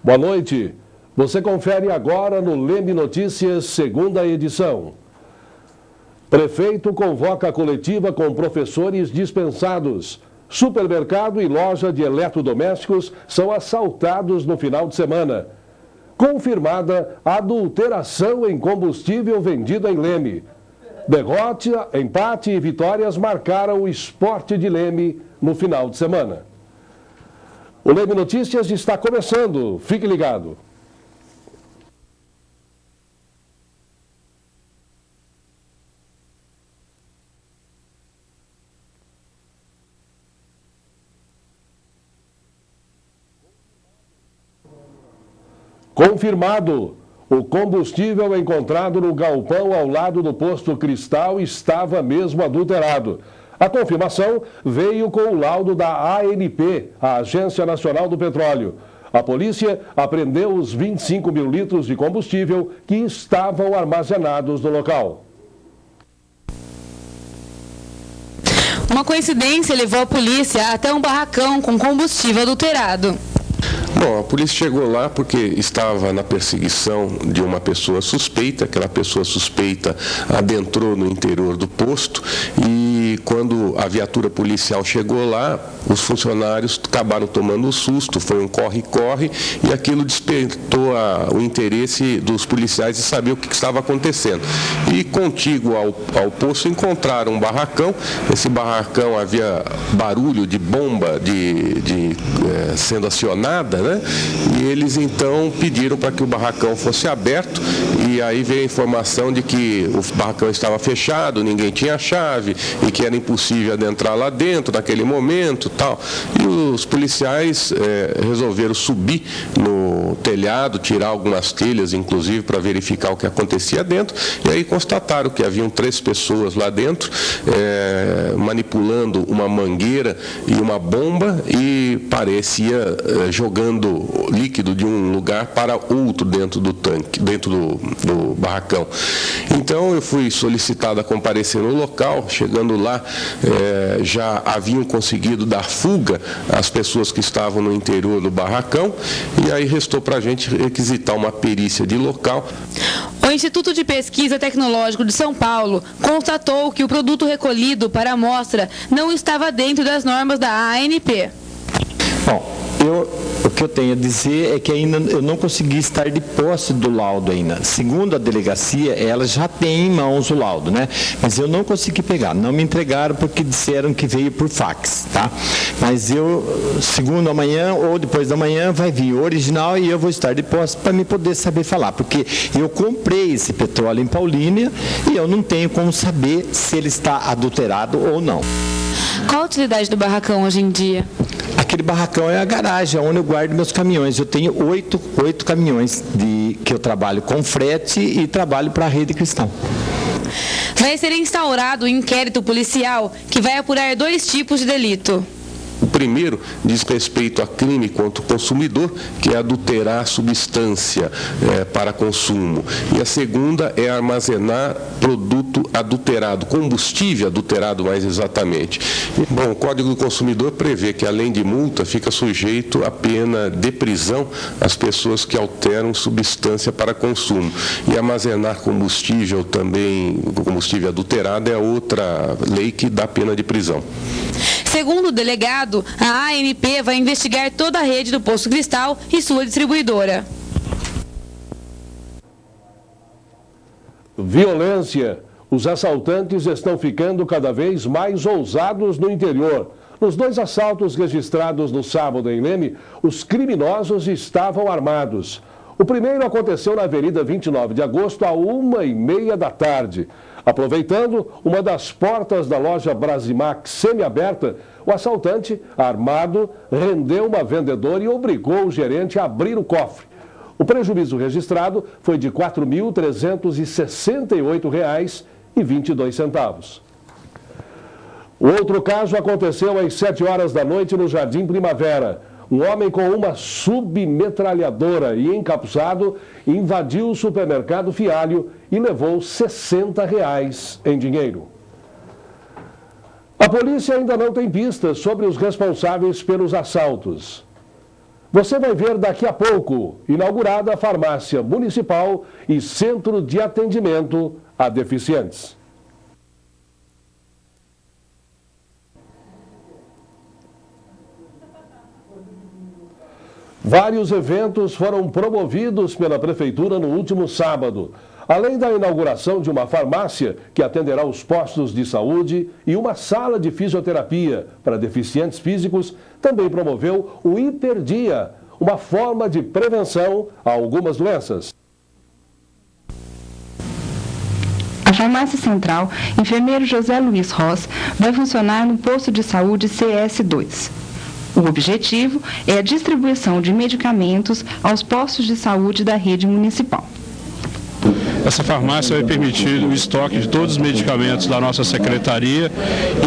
Boa noite. Você confere agora no Leme Notícias, segunda edição. Prefeito convoca a coletiva com professores dispensados. Supermercado e loja de eletrodomésticos são assaltados no final de semana. Confirmada adulteração em combustível vendido em Leme. Derrota, empate e vitórias marcaram o esporte de Leme no final de semana. O Leme Notícias está começando. Fique ligado. Confirmado. O combustível encontrado no galpão ao lado do posto Cristal estava mesmo adulterado. A confirmação veio com o laudo da ANP, a Agência Nacional do Petróleo. A polícia apreendeu os 25 mil litros de combustível que estavam armazenados no local. Uma coincidência levou a polícia até um barracão com combustível adulterado. Bom, a polícia chegou lá porque estava na perseguição de uma pessoa suspeita. Aquela pessoa suspeita adentrou no interior do posto e quando a viatura policial chegou lá, os funcionários acabaram tomando um susto, foi um corre-corre e aquilo despertou o interesse dos policiais de saber o que estava acontecendo. E contíguo ao posto encontraram um barracão. Esse barracão havia barulho de bomba sendo acionada, né? E eles então pediram para que o barracão fosse aberto e aí veio a informação de que o barracão estava fechado, ninguém tinha chave e que era impossível adentrar lá dentro naquele momento, tal. E os policiais resolveram subir no telhado, tirar algumas telhas, inclusive, para verificar o que acontecia dentro, e aí constataram que haviam 3 pessoas lá dentro, manipulando uma mangueira e uma bomba e parecia jogando líquido de um lugar para outro dentro do tanque, dentro do barracão. Então eu fui solicitado a comparecer no local. Chegando lá, já haviam conseguido dar fuga às pessoas que estavam no interior do barracão e aí restou para a gente requisitar uma perícia de local. O Instituto de Pesquisa Tecnológico de São Paulo constatou que o produto recolhido para a amostra não estava dentro das normas da ANP. Bom, o que eu tenho a dizer é que ainda eu não consegui estar de posse do laudo ainda. Segundo a delegacia, ela já tem em mãos o laudo, né? Mas eu não consegui pegar, não me entregaram porque disseram que veio por fax, tá? Mas segundo amanhã ou depois da manhã vai vir o original e eu vou estar de posse para me poder saber falar, porque eu comprei esse petróleo em Paulínia e eu não tenho como saber se ele está adulterado ou não. Qual a utilidade do barracão hoje em dia? Aquele barracão é a garagem, onde eu guardo meus caminhões. Eu tenho 8 caminhões que eu trabalho com frete e trabalho para a Rede Cristã. Vai ser instaurado um inquérito policial que vai apurar 2 tipos de delito. O primeiro diz respeito a crime contra o consumidor, que é adulterar substância para consumo. E a segunda é armazenar produto adulterado, combustível adulterado mais exatamente. Bom, o Código do Consumidor prevê que, além de multa, fica sujeito a pena de prisão as pessoas que alteram substância para consumo. E armazenar combustível também, combustível adulterado, é outra lei que dá pena de prisão. Segundo o delegado, a ANP vai investigar toda a rede do Posto Cristal e sua distribuidora. Violência. Os assaltantes estão ficando cada vez mais ousados no interior. Nos 2 assaltos registrados no sábado em Leme, os criminosos estavam armados. O primeiro aconteceu na Avenida 29 de Agosto, à 1h30 da tarde. Aproveitando uma das portas da loja Brasimac semi-aberta, o assaltante, armado, rendeu uma vendedora e obrigou o gerente a abrir o cofre. O prejuízo registrado foi de R$ 4.368,22. O outro caso aconteceu às 7 horas da noite no Jardim Primavera. Um homem com uma submetralhadora e encapuçado invadiu o supermercado Fialho e levou R$ 60 em dinheiro. A polícia ainda não tem pistas sobre os responsáveis pelos assaltos. Você vai ver daqui a pouco, inaugurada a farmácia municipal e centro de atendimento a deficientes. Vários eventos foram promovidos pela Prefeitura no último sábado. Além da inauguração de uma farmácia que atenderá os postos de saúde e uma sala de fisioterapia para deficientes físicos, também promoveu o Hiperdia, uma forma de prevenção a algumas doenças. A farmácia central, enfermeiro José Luiz Ross, vai funcionar no posto de saúde CS2. O objetivo é a distribuição de medicamentos aos postos de saúde da rede municipal. Essa farmácia vai permitir o estoque de todos os medicamentos da nossa secretaria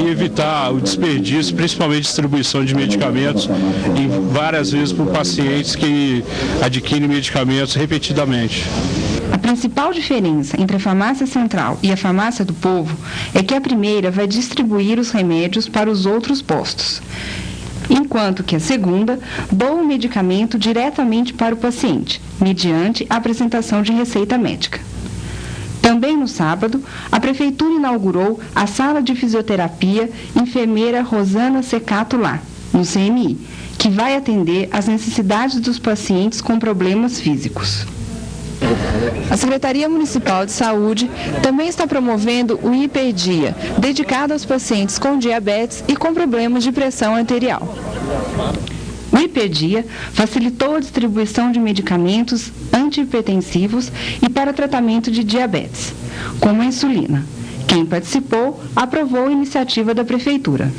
e evitar o desperdício, principalmente distribuição de medicamentos, em várias vezes por pacientes que adquirem medicamentos repetidamente. A principal diferença entre a farmácia central e a farmácia do povo é que a primeira vai distribuir os remédios para os outros postos, enquanto que a segunda doa o medicamento diretamente para o paciente, mediante a apresentação de receita médica. Também no sábado, a Prefeitura inaugurou a sala de fisioterapia enfermeira Rosana Secato Lá, no CMI, que vai atender às necessidades dos pacientes com problemas físicos. A Secretaria Municipal de Saúde também está promovendo o Hiperdia, dedicado aos pacientes com diabetes e com problemas de pressão arterial. O Hiperdia facilitou a distribuição de medicamentos antihipertensivos e para tratamento de diabetes, como a insulina. Quem participou aprovou a iniciativa da Prefeitura.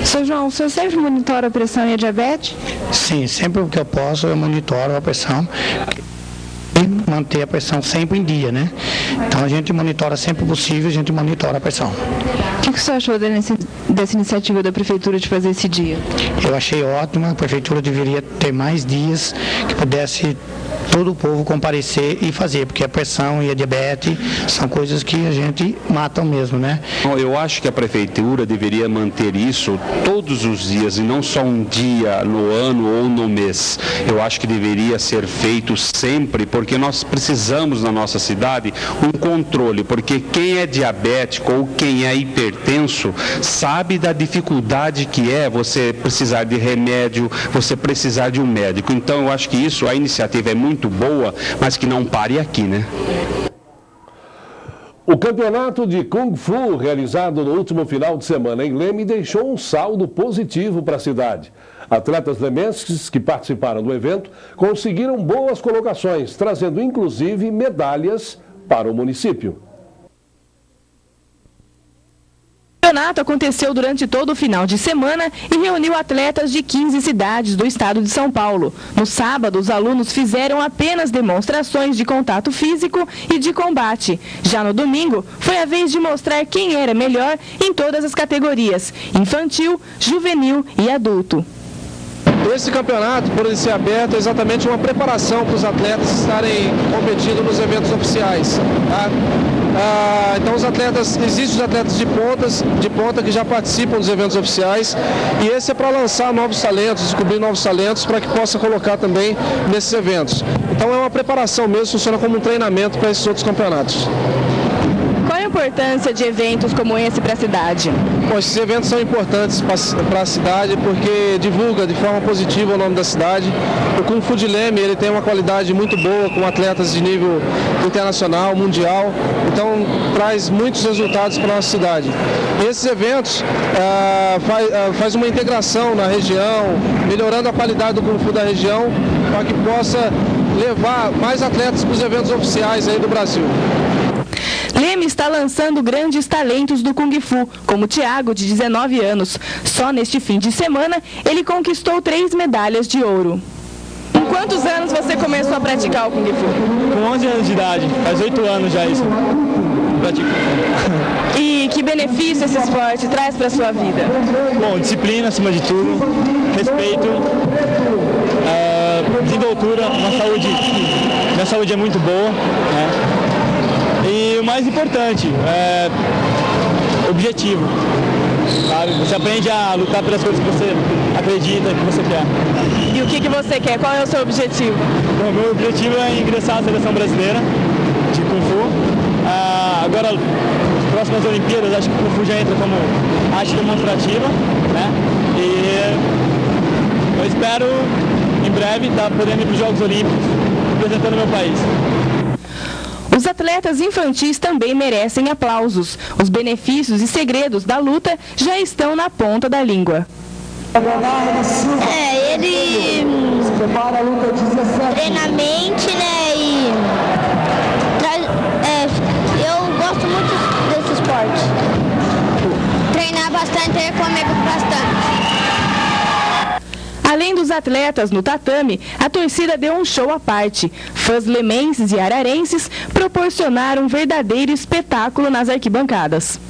Seu João, o senhor sempre monitora a pressão e a diabetes? Sim, sempre que eu posso eu monitoro a pressão. Manter a pressão sempre em dia, né? Então a gente monitora sempre possível, a gente monitora a pressão. O que o senhor achou dessa iniciativa da Prefeitura de fazer esse dia? Eu achei ótimo, a Prefeitura deveria ter mais dias que pudesse todo o povo comparecer e fazer, porque a pressão e a diabetes são coisas que a gente mata mesmo, né? Eu acho que a Prefeitura deveria manter isso todos os dias e não só um dia no ano ou no mês. Eu acho que deveria ser feito sempre, porque nós precisamos na nossa cidade um controle, porque quem é diabético ou quem é hipertenso sabe da dificuldade que é você precisar de remédio, você precisar de um médico. Então eu acho que isso, a iniciativa é muito boa, mas que não pare aqui, né? O campeonato de Kung Fu, realizado no último final de semana em Leme, deixou um saldo positivo para a cidade. Atletas lemenses que participaram do evento conseguiram boas colocações, trazendo inclusive medalhas para o município. O campeonato aconteceu durante todo o final de semana e reuniu atletas de 15 cidades do estado de São Paulo. No sábado, os alunos fizeram apenas demonstrações de contato físico e de combate. Já no domingo, foi a vez de mostrar quem era melhor em todas as categorias: infantil, juvenil e adulto. Esse campeonato, por ele ser aberto, é exatamente uma preparação para os atletas estarem competindo nos eventos oficiais. Tá? Então existem os atletas de ponta que já participam dos eventos oficiais, e esse é para lançar novos talentos, descobrir novos talentos para que possa colocar também nesses eventos. Então é uma preparação mesmo, funciona como um treinamento para esses outros campeonatos. Qual a importância de eventos como esse para a cidade? Bom, esses eventos são importantes para a cidade porque divulga de forma positiva o nome da cidade. O Kung Fu de Leme, ele tem uma qualidade muito boa, com atletas de nível internacional, mundial, então traz muitos resultados para a nossa cidade. E esses eventos faz uma integração na região, melhorando a qualidade do Kung Fu da região, para que possa levar mais atletas para os eventos oficiais aí do Brasil. Leme está lançando grandes talentos do Kung Fu, como Thiago, de 19 anos. Só neste fim de semana, ele conquistou 3 medalhas de ouro. Com quantos anos você começou a praticar o Kung Fu? Com 11 anos de idade, faz 8 anos já isso. Pratico. E que benefício esse esporte traz para a sua vida? Bom, disciplina acima de tudo, respeito, desenvoltura, minha saúde é muito boa, né? E o mais importante, objetivo, sabe? Você aprende a lutar pelas coisas que você acredita, que você quer. E o que você quer? Qual é o seu objetivo? Bom, meu objetivo é ingressar na seleção brasileira de Kung Fu. Agora, nas próximas Olimpíadas, acho que o Kung Fu já entra como arte demonstrativa, né? E eu espero, em breve, estar podendo ir para os Jogos Olímpicos, representando meu país. Os atletas infantis também merecem aplausos. Os benefícios e segredos da luta já estão na ponta da língua. Ele treina a mente, né, eu gosto muito desse esporte. Treinar bastante é comigo bastante. Além dos atletas no tatame, a torcida deu um show à parte. Fãs lemenses e ararenses proporcionaram um verdadeiro espetáculo nas arquibancadas.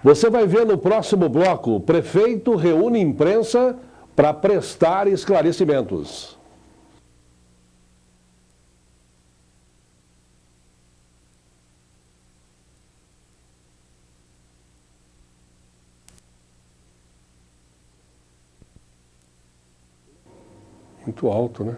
Você vai ver no próximo bloco, o prefeito reúne imprensa para prestar esclarecimentos. Muito alto, né?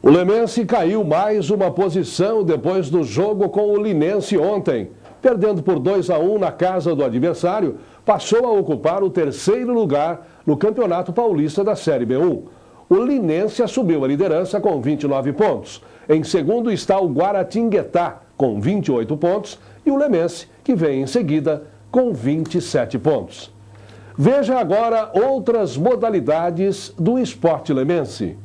O Lemense caiu mais uma posição depois do jogo com o Linense ontem. Perdendo por 2-1 na casa do adversário, passou a ocupar o terceiro lugar no Campeonato Paulista da Série B1. O Linense assumiu a liderança com 29 pontos. Em segundo está o Guaratinguetá, com 28 pontos, e o Lemense, que vem em seguida, com 27 pontos. Veja agora outras modalidades do esporte lemense.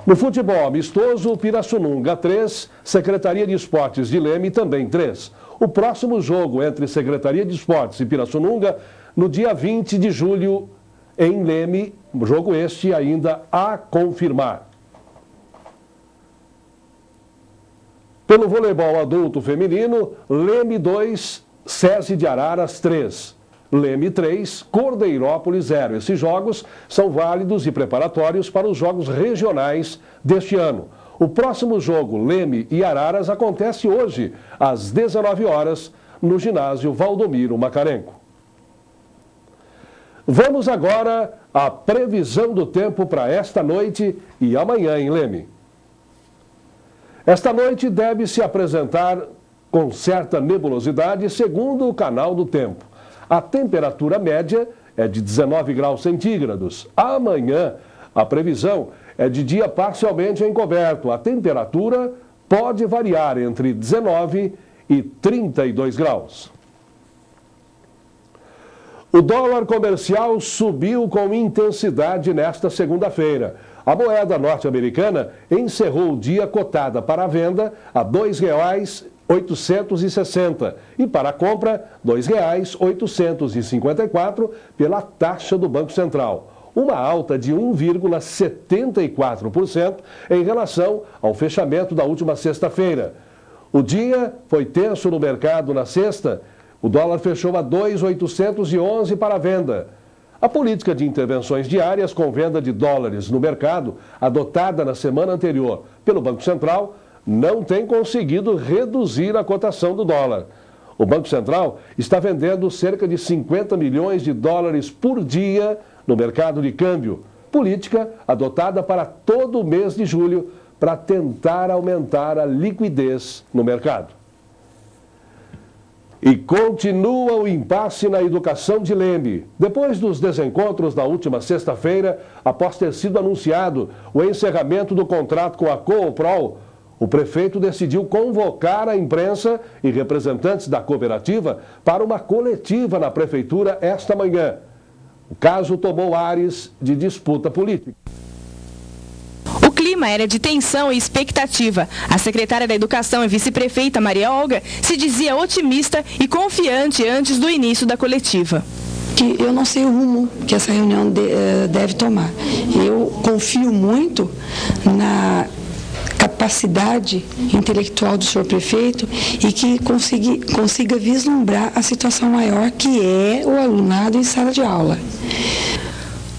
No futebol amistoso, Pirassununga 3, Secretaria de Esportes de Leme também 3. O próximo jogo entre Secretaria de Esportes e Pirassununga, no dia 20 de julho, em Leme, jogo este ainda a confirmar. Pelo voleibol adulto feminino, Leme 2, SESI de Araras 3. Leme 3, Cordeirópolis 0. Esses jogos são válidos e preparatórios para os jogos regionais deste ano. O próximo jogo, Leme e Araras, acontece hoje, às 19 horas, no ginásio Valdomiro Macarenco. Vamos agora à previsão do tempo para esta noite e amanhã em Leme. Esta noite deve se apresentar com certa nebulosidade, segundo o canal do tempo. A temperatura média é de 19 graus centígrados. Amanhã, a previsão é de dia parcialmente encoberto. A temperatura pode variar entre 19 e 32 graus. O dólar comercial subiu com intensidade nesta segunda-feira. A moeda norte-americana encerrou o dia cotada para a venda a R$ 2,860 e para a compra R$ 2,854 pela taxa do Banco Central, uma alta de 1,74% em relação ao fechamento da última sexta-feira. O dia foi tenso no mercado na sexta, o dólar fechou a R$ 2,811 para a venda. A política de intervenções diárias com venda de dólares no mercado, adotada na semana anterior pelo Banco Central, não tem conseguido reduzir a cotação do dólar. O Banco Central está vendendo cerca de 50 milhões de dólares por dia no mercado de câmbio, política adotada para todo o mês de julho para tentar aumentar a liquidez no mercado. E continua o impasse na educação de Leme. Depois dos desencontros da última sexta-feira, após ter sido anunciado o encerramento do contrato com a Cooprol, o prefeito decidiu convocar a imprensa e representantes da cooperativa para uma coletiva na prefeitura esta manhã. O caso tomou ares de disputa política. O clima era de tensão e expectativa. A secretária da Educação e vice-prefeita Maria Olga se dizia otimista e confiante antes do início da coletiva. Que eu não sei o rumo que essa reunião deve tomar. Eu confio muito na capacidade intelectual do senhor prefeito e que consiga vislumbrar a situação maior que é o alunado em sala de aula.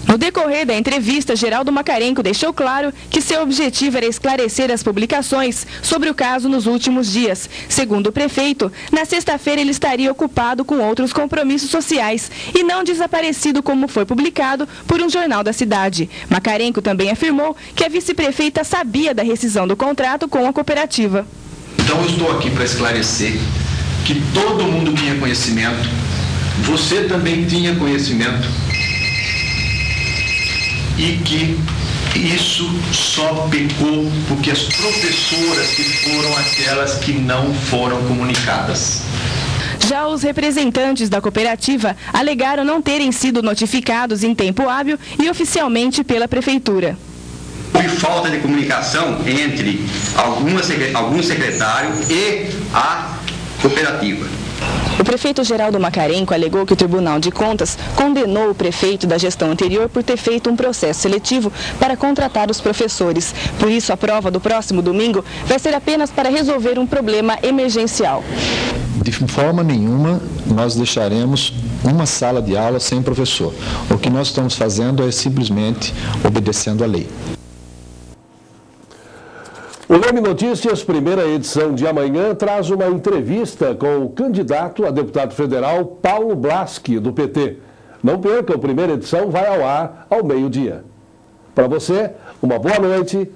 No No decorrer da entrevista, Geraldo Macarenco deixou claro que seu objetivo era esclarecer as publicações sobre o caso nos últimos dias. Segundo o prefeito, na sexta-feira ele estaria ocupado com outros compromissos sociais e não desaparecido como foi publicado por um jornal da cidade. Macarenco também afirmou que a vice-prefeita sabia da rescisão do contrato com a cooperativa. Então eu estou aqui para esclarecer que todo mundo tinha conhecimento, você também tinha conhecimento, e que isso só pecou porque as professoras que foram aquelas que não foram comunicadas. Já os representantes da cooperativa alegaram não terem sido notificados em tempo hábil e oficialmente pela prefeitura. Houve falta de comunicação entre algum secretário e a cooperativa. O prefeito Geraldo Macarenco alegou que o Tribunal de Contas condenou o prefeito da gestão anterior por ter feito um processo seletivo para contratar os professores. Por isso, a prova do próximo domingo vai ser apenas para resolver um problema emergencial. De forma nenhuma, nós deixaremos uma sala de aula sem professor. O que nós estamos fazendo é simplesmente obedecendo à lei. O Leme Notícias, primeira edição de amanhã, traz uma entrevista com o candidato a deputado federal Paulo Blaski, do PT. Não perca, a primeira edição vai ao ar ao meio-dia. Para você, uma boa noite.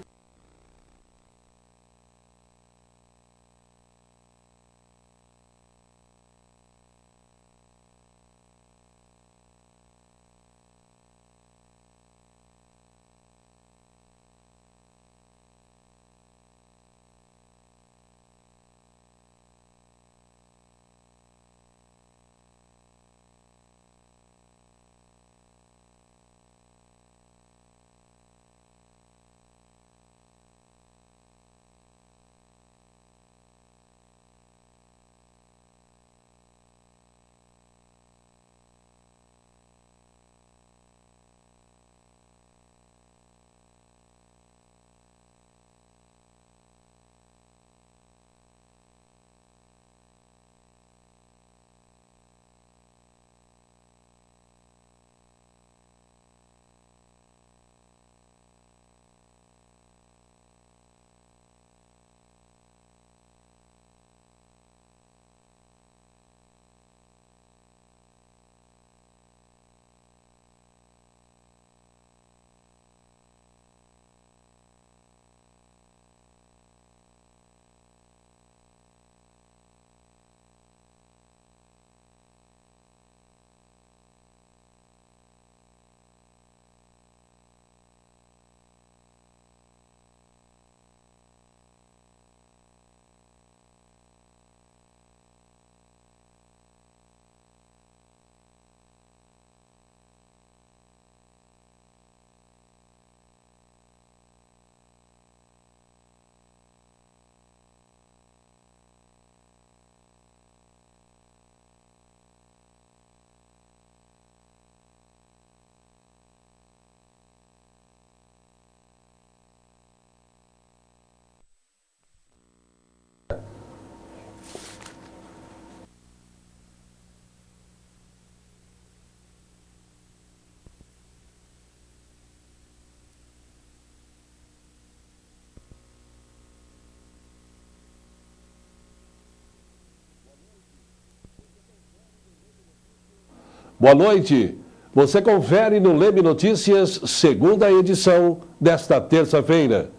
Boa noite. Você confere no Leme Notícias, segunda edição desta terça-feira.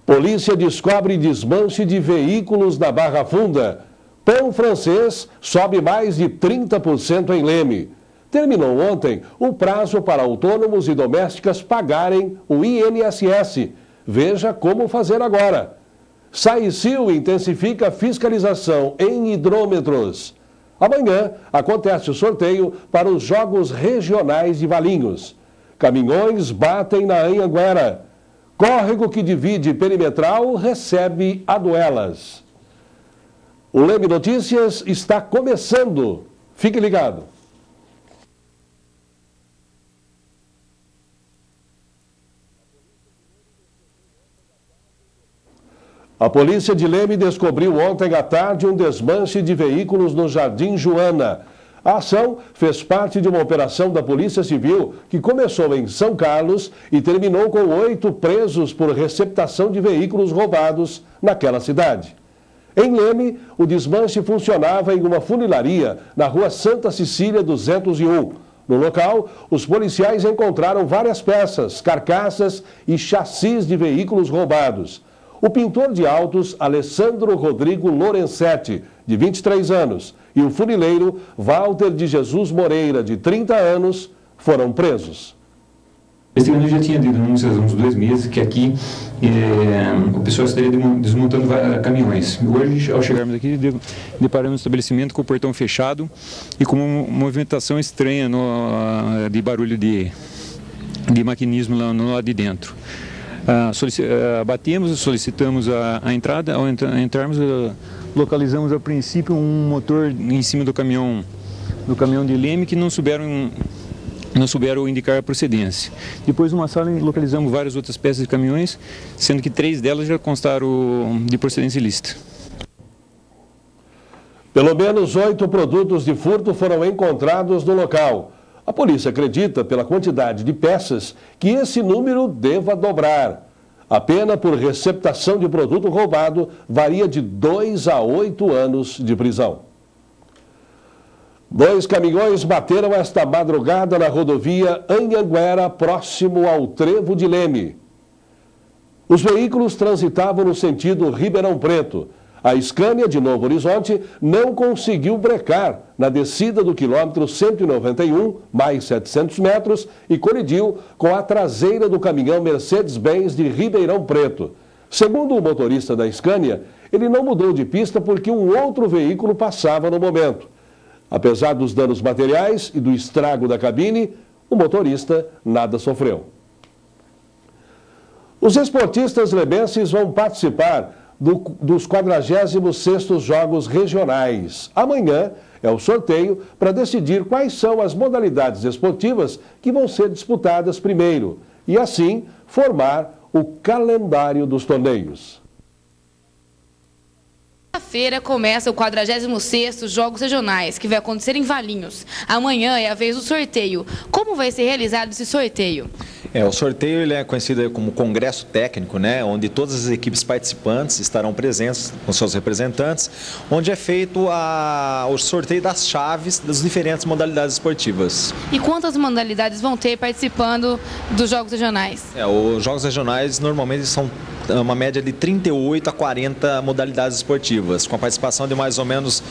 Polícia descobre desmanche de veículos na Barra Funda. Pão francês sobe mais de 30% em Leme. Terminou ontem o prazo para autônomos e domésticas pagarem o INSS. Veja como fazer agora. Saicil intensifica fiscalização em hidrômetros. Amanhã acontece o sorteio para os Jogos Regionais de Valinhos. Caminhões batem na Anhanguera. Córrego que divide perimetral recebe Aduelas. O Leme Notícias está começando. Fique ligado. A polícia de Leme descobriu ontem à tarde um desmanche de veículos no Jardim Joana. A ação fez parte de uma operação da Polícia Civil que começou em São Carlos e terminou com 8 presos por receptação de veículos roubados naquela cidade. Em Leme, o desmanche funcionava em uma funilaria na rua Santa Cecília 201. No local, os policiais encontraram várias peças, carcaças e chassis de veículos roubados. O pintor de autos Alessandro Rodrigo Lorenzetti, de 23 anos, e o funileiro Walter de Jesus Moreira, de 30 anos, foram presos. Esse ano já tinha denúncias há uns 2 meses que aqui o pessoal estaria desmontando caminhões. Hoje, ao chegarmos aqui, deparamos no estabelecimento com o portão fechado e com uma movimentação estranha de barulho de maquinismo lá no lado de dentro. Batemos, solicitamos a entrada. Ao entrarmos, localizamos a princípio um motor em cima do caminhão de Leme que não souberam indicar a procedência. Depois, numa sala, localizamos várias outras peças de caminhões, sendo que 3 delas já constaram de procedência ilícita. Pelo menos 8 produtos de furto foram encontrados no local. A polícia acredita, pela quantidade de peças, que esse número deva dobrar. A pena por receptação de produto roubado varia de 2 a 8 anos de prisão. 2 caminhões bateram esta madrugada na rodovia Anhanguera, próximo ao Trevo de Leme. Os veículos transitavam no sentido Ribeirão Preto. A Scania de Novo Horizonte não conseguiu brecar na descida do quilômetro 191, mais 700 metros, e colidiu com a traseira do caminhão Mercedes-Benz de Ribeirão Preto. Segundo o motorista da Scania, ele não mudou de pista porque um outro veículo passava no momento. Apesar dos danos materiais e do estrago da cabine, o motorista nada sofreu. Os esportistas lemenses vão participar dos 46º Jogos Regionais. Amanhã é o sorteio para decidir quais são as modalidades esportivas que vão ser disputadas primeiro e, assim, formar o calendário dos torneios. Quinta-feira começa o 46º Jogos Regionais, que vai acontecer em Valinhos. Amanhã é a vez do sorteio. Como vai ser realizado esse sorteio? O sorteio ele é conhecido como Congresso Técnico, né, onde todas as equipes participantes estarão presentes com seus representantes, onde é feito o sorteio das chaves das diferentes modalidades esportivas. E quantas modalidades vão ter participando dos Jogos Regionais? Os Jogos Regionais normalmente são uma média de 38 a 40 modalidades esportivas, com a participação de mais ou menos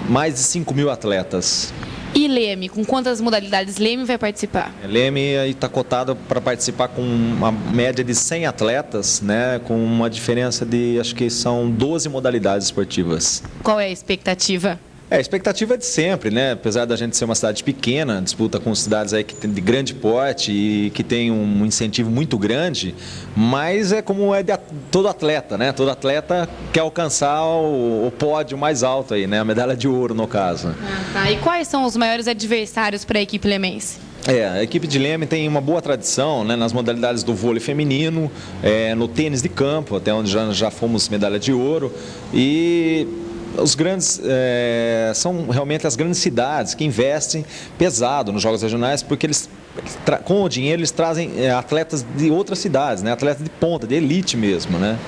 mais de 5.000 atletas. E Leme, com quantas modalidades Leme vai participar? Leme está cotado para participar com uma média de 100 atletas, né, com uma diferença de, acho que são 12 modalidades esportivas. Qual é a expectativa? A expectativa é de sempre, né? Apesar da gente ser uma cidade pequena, disputa com cidades aí que tem de grande porte e que tem um incentivo muito grande, mas é como é de todo atleta, né? Todo atleta quer alcançar o pódio mais alto aí, né? A medalha de ouro, no caso. E quais são os maiores adversários para a equipe lemense? A equipe de Leme tem uma boa tradição, né, nas modalidades do vôlei feminino, no tênis de campo, até onde já fomos medalha de ouro, e os grandes são realmente as grandes cidades que investem pesado nos Jogos Regionais, porque eles, com o dinheiro, eles trazem atletas de outras cidades, né? Atletas de ponta, de elite mesmo, né?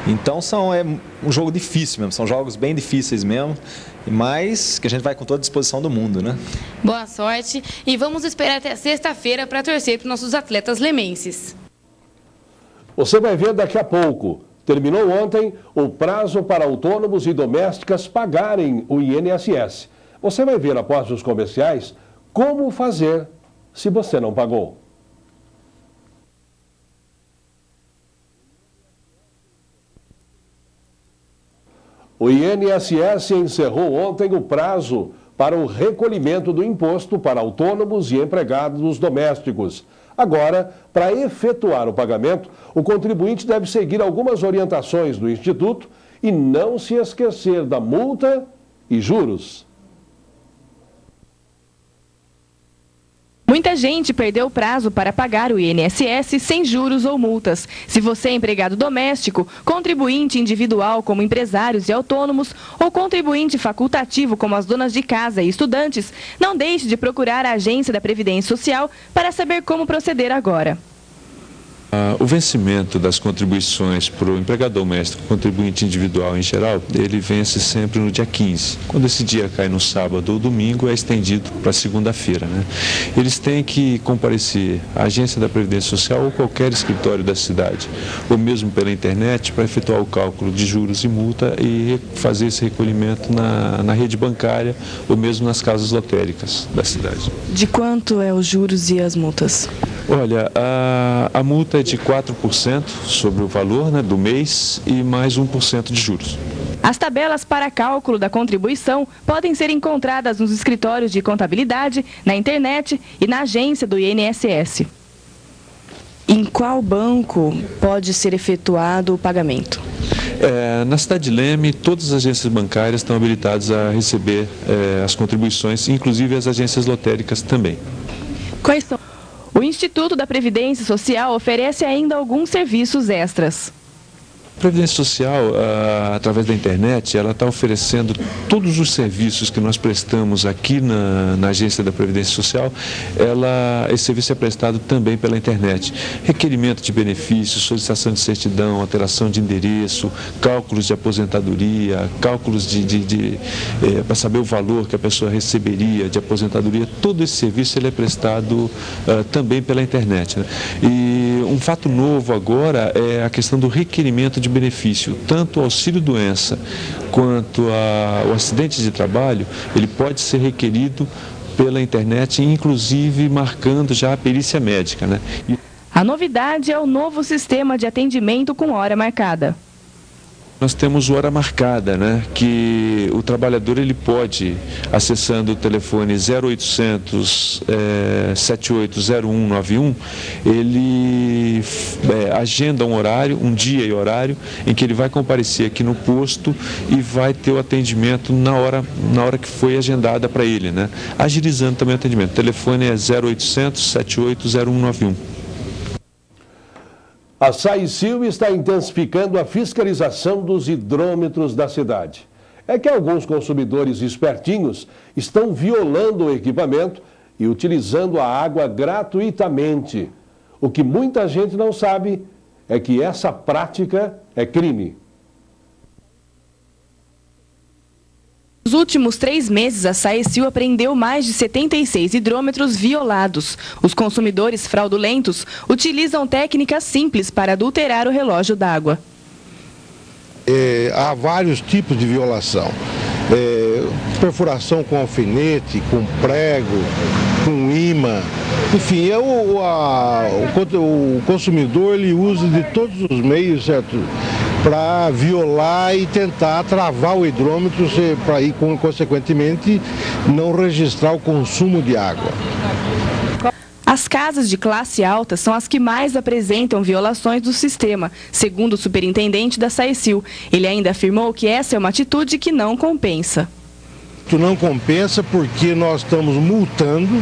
Então é um jogo difícil mesmo, são jogos bem difíceis mesmo, mas que a gente vai com toda a disposição do mundo, né? Boa sorte e vamos esperar até sexta-feira para torcer para os nossos atletas lemenses. Você vai ver daqui a pouco. Terminou ontem o prazo para autônomos e domésticas pagarem o INSS. Você vai ver após os comerciais como fazer se você não pagou. O INSS encerrou ontem o prazo para o recolhimento do imposto para autônomos e empregados domésticos. Agora, para efetuar o pagamento, o contribuinte deve seguir algumas orientações do Instituto e não se esquecer da multa e juros. Muita Muita gente perdeu o prazo para pagar o INSS sem juros ou multas. Se você é empregado doméstico, contribuinte individual como empresários e autônomos ou contribuinte facultativo como as donas de casa e estudantes, não deixe de procurar a agência da Previdência Social para saber como proceder agora. O vencimento das contribuições para o empregado doméstico, contribuinte individual em geral, ele vence sempre no dia 15. Quando esse dia cai no sábado ou domingo, é estendido para segunda-feira, né? Eles têm que comparecer à agência da Previdência Social ou qualquer escritório da cidade, ou mesmo pela internet, para efetuar o cálculo de juros e multa e fazer esse recolhimento na rede bancária ou mesmo nas casas lotéricas da cidade. De quanto é os juros e as multas? Olha, a multa é de 4% sobre o valor, né, do mês e mais 1% de juros. As tabelas para cálculo da contribuição podem ser encontradas nos escritórios de contabilidade, na internet e na agência do INSS. Em qual banco pode ser efetuado o pagamento? Na cidade de Leme, todas as agências bancárias estão habilitadas a receber as contribuições, inclusive as agências lotéricas também. Quais são? O Instituto da Previdência Social oferece ainda alguns serviços extras. A Previdência Social, através da internet, ela está oferecendo todos os serviços que nós prestamos aqui na agência da Previdência Social. Esse serviço é prestado também pela internet. Requerimento de benefícios, solicitação de certidão, alteração de endereço, cálculos de aposentadoria, cálculos para saber o valor que a pessoa receberia de aposentadoria. Todo esse serviço ele é prestado também pela internet, né? E um fato novo agora é a questão do requerimento de benefício, tanto o auxílio-doença quanto o acidente de trabalho, ele pode ser requerido pela internet, inclusive marcando já a perícia médica, né? A novidade é o novo sistema de atendimento com hora marcada. Nós temos hora marcada, né? Que o trabalhador ele pode, acessando o telefone 0800 780191, ele agenda um horário, um dia e horário, em que ele vai comparecer aqui no posto e vai ter o atendimento na hora que foi agendada para ele, né? Agilizando também o atendimento. O telefone é 0800 780191. A Saicil está intensificando a fiscalização dos hidrômetros da cidade. É que alguns consumidores espertinhos estão violando o equipamento e utilizando a água gratuitamente. O que muita gente não sabe é que essa prática é crime. Nos últimos 3 meses, a Saicil apreendeu mais de 76 hidrômetros violados. Os consumidores fraudulentos utilizam técnicas simples para adulterar o relógio d'água. Há vários tipos de violação. Perfuração com alfinete, com prego, com imã. Enfim, o consumidor ele usa de todos os meios, certo, para violar e tentar travar o hidrômetro para ir, consequentemente, não registrar o consumo de água. As casas de classe alta são as que mais apresentam violações do sistema, segundo o superintendente da Saicil. Ele ainda afirmou que essa é uma atitude que não compensa. Não compensa porque nós estamos multando,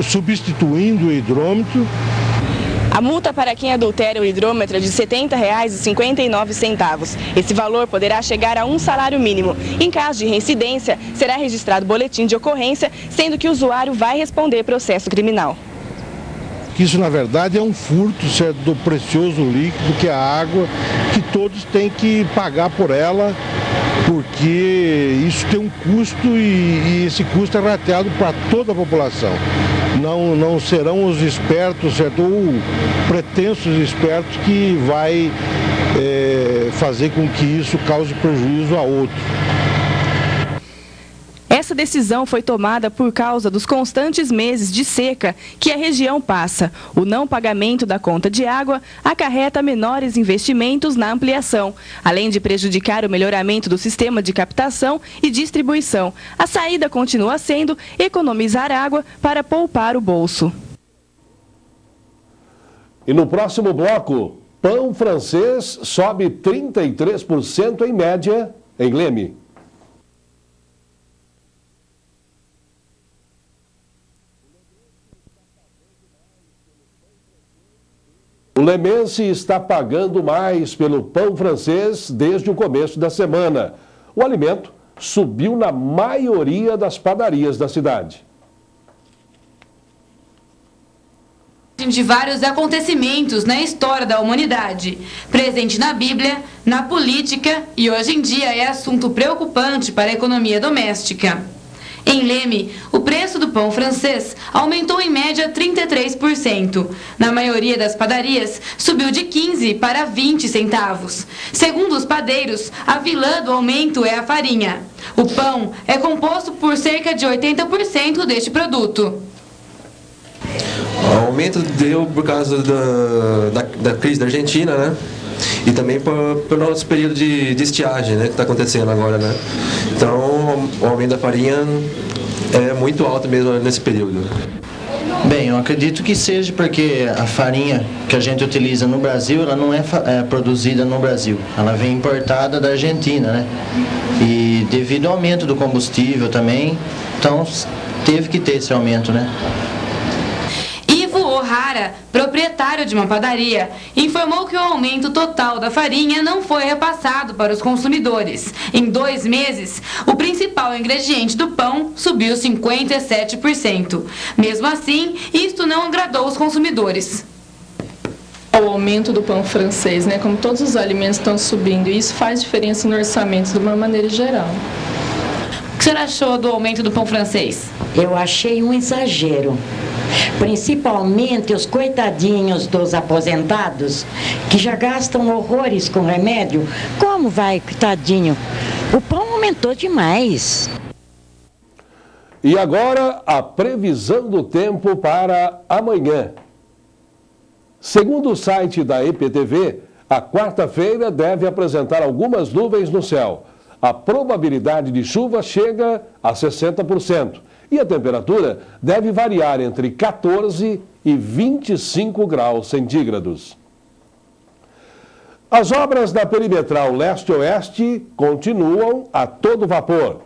substituindo o hidrômetro. A multa para quem adultera o hidrômetro é de R$ 70,59. Esse valor poderá chegar a um salário mínimo. Em caso de reincidência, será registrado boletim de ocorrência, sendo que o usuário vai responder processo criminal. Isso, na verdade, é um furto, certo, do precioso líquido, que é a água, que todos têm que pagar por ela, porque isso tem um custo e esse custo é rateado para toda a população. Não serão os espertos, certo, ou pretensos espertos que vai fazer com que isso cause prejuízo a outro. Essa decisão foi tomada por causa dos constantes meses de seca que a região passa. O não pagamento da conta de água acarreta menores investimentos na ampliação, além de prejudicar o melhoramento do sistema de captação e distribuição. A saída continua sendo economizar água para poupar o bolso. E no próximo bloco, pão francês sobe 33% em média em Leme. O lemense está pagando mais pelo pão francês desde o começo da semana. O alimento subiu na maioria das padarias da cidade. De vários acontecimentos na história da humanidade, presente na Bíblia, na política e hoje em dia é assunto preocupante para a economia doméstica. Em Leme, o preço do pão francês aumentou em média 33%. Na maioria das padarias, subiu de 15 para 20 centavos. Segundo os padeiros, a vilã do aumento é a farinha. O pão é composto por cerca de 80% deste produto. O aumento deu por causa da crise da Argentina, né? E também pelo nosso período de estiagem, né? Que está acontecendo agora, né? Então, o aumento da farinha é muito alto mesmo nesse período. Bem, eu acredito que seja porque a farinha que a gente utiliza no Brasil, ela não é produzida no Brasil. Ela vem importada da Argentina, né? E devido ao aumento do combustível também, então teve que ter esse aumento, né? O'Hara, proprietário de uma padaria, informou que o aumento total da farinha não foi repassado para os consumidores. Em 2 meses, o principal ingrediente do pão subiu 57%. Mesmo assim, isto não agradou os consumidores. O aumento do pão francês, né? Como todos os alimentos estão subindo, e isso faz diferença no orçamento de uma maneira geral. O que você achou do aumento do pão francês? Eu achei um exagero. Principalmente os coitadinhos dos aposentados, que já gastam horrores com remédio. Como vai, coitadinho? O pão aumentou demais. E agora, a previsão do tempo para amanhã. Segundo o site da EPTV, a quarta-feira deve apresentar algumas nuvens no céu. A probabilidade de chuva chega a 60%. E a temperatura deve variar entre 14 e 25 graus centígrados. As obras da perimetral leste-oeste continuam a todo vapor.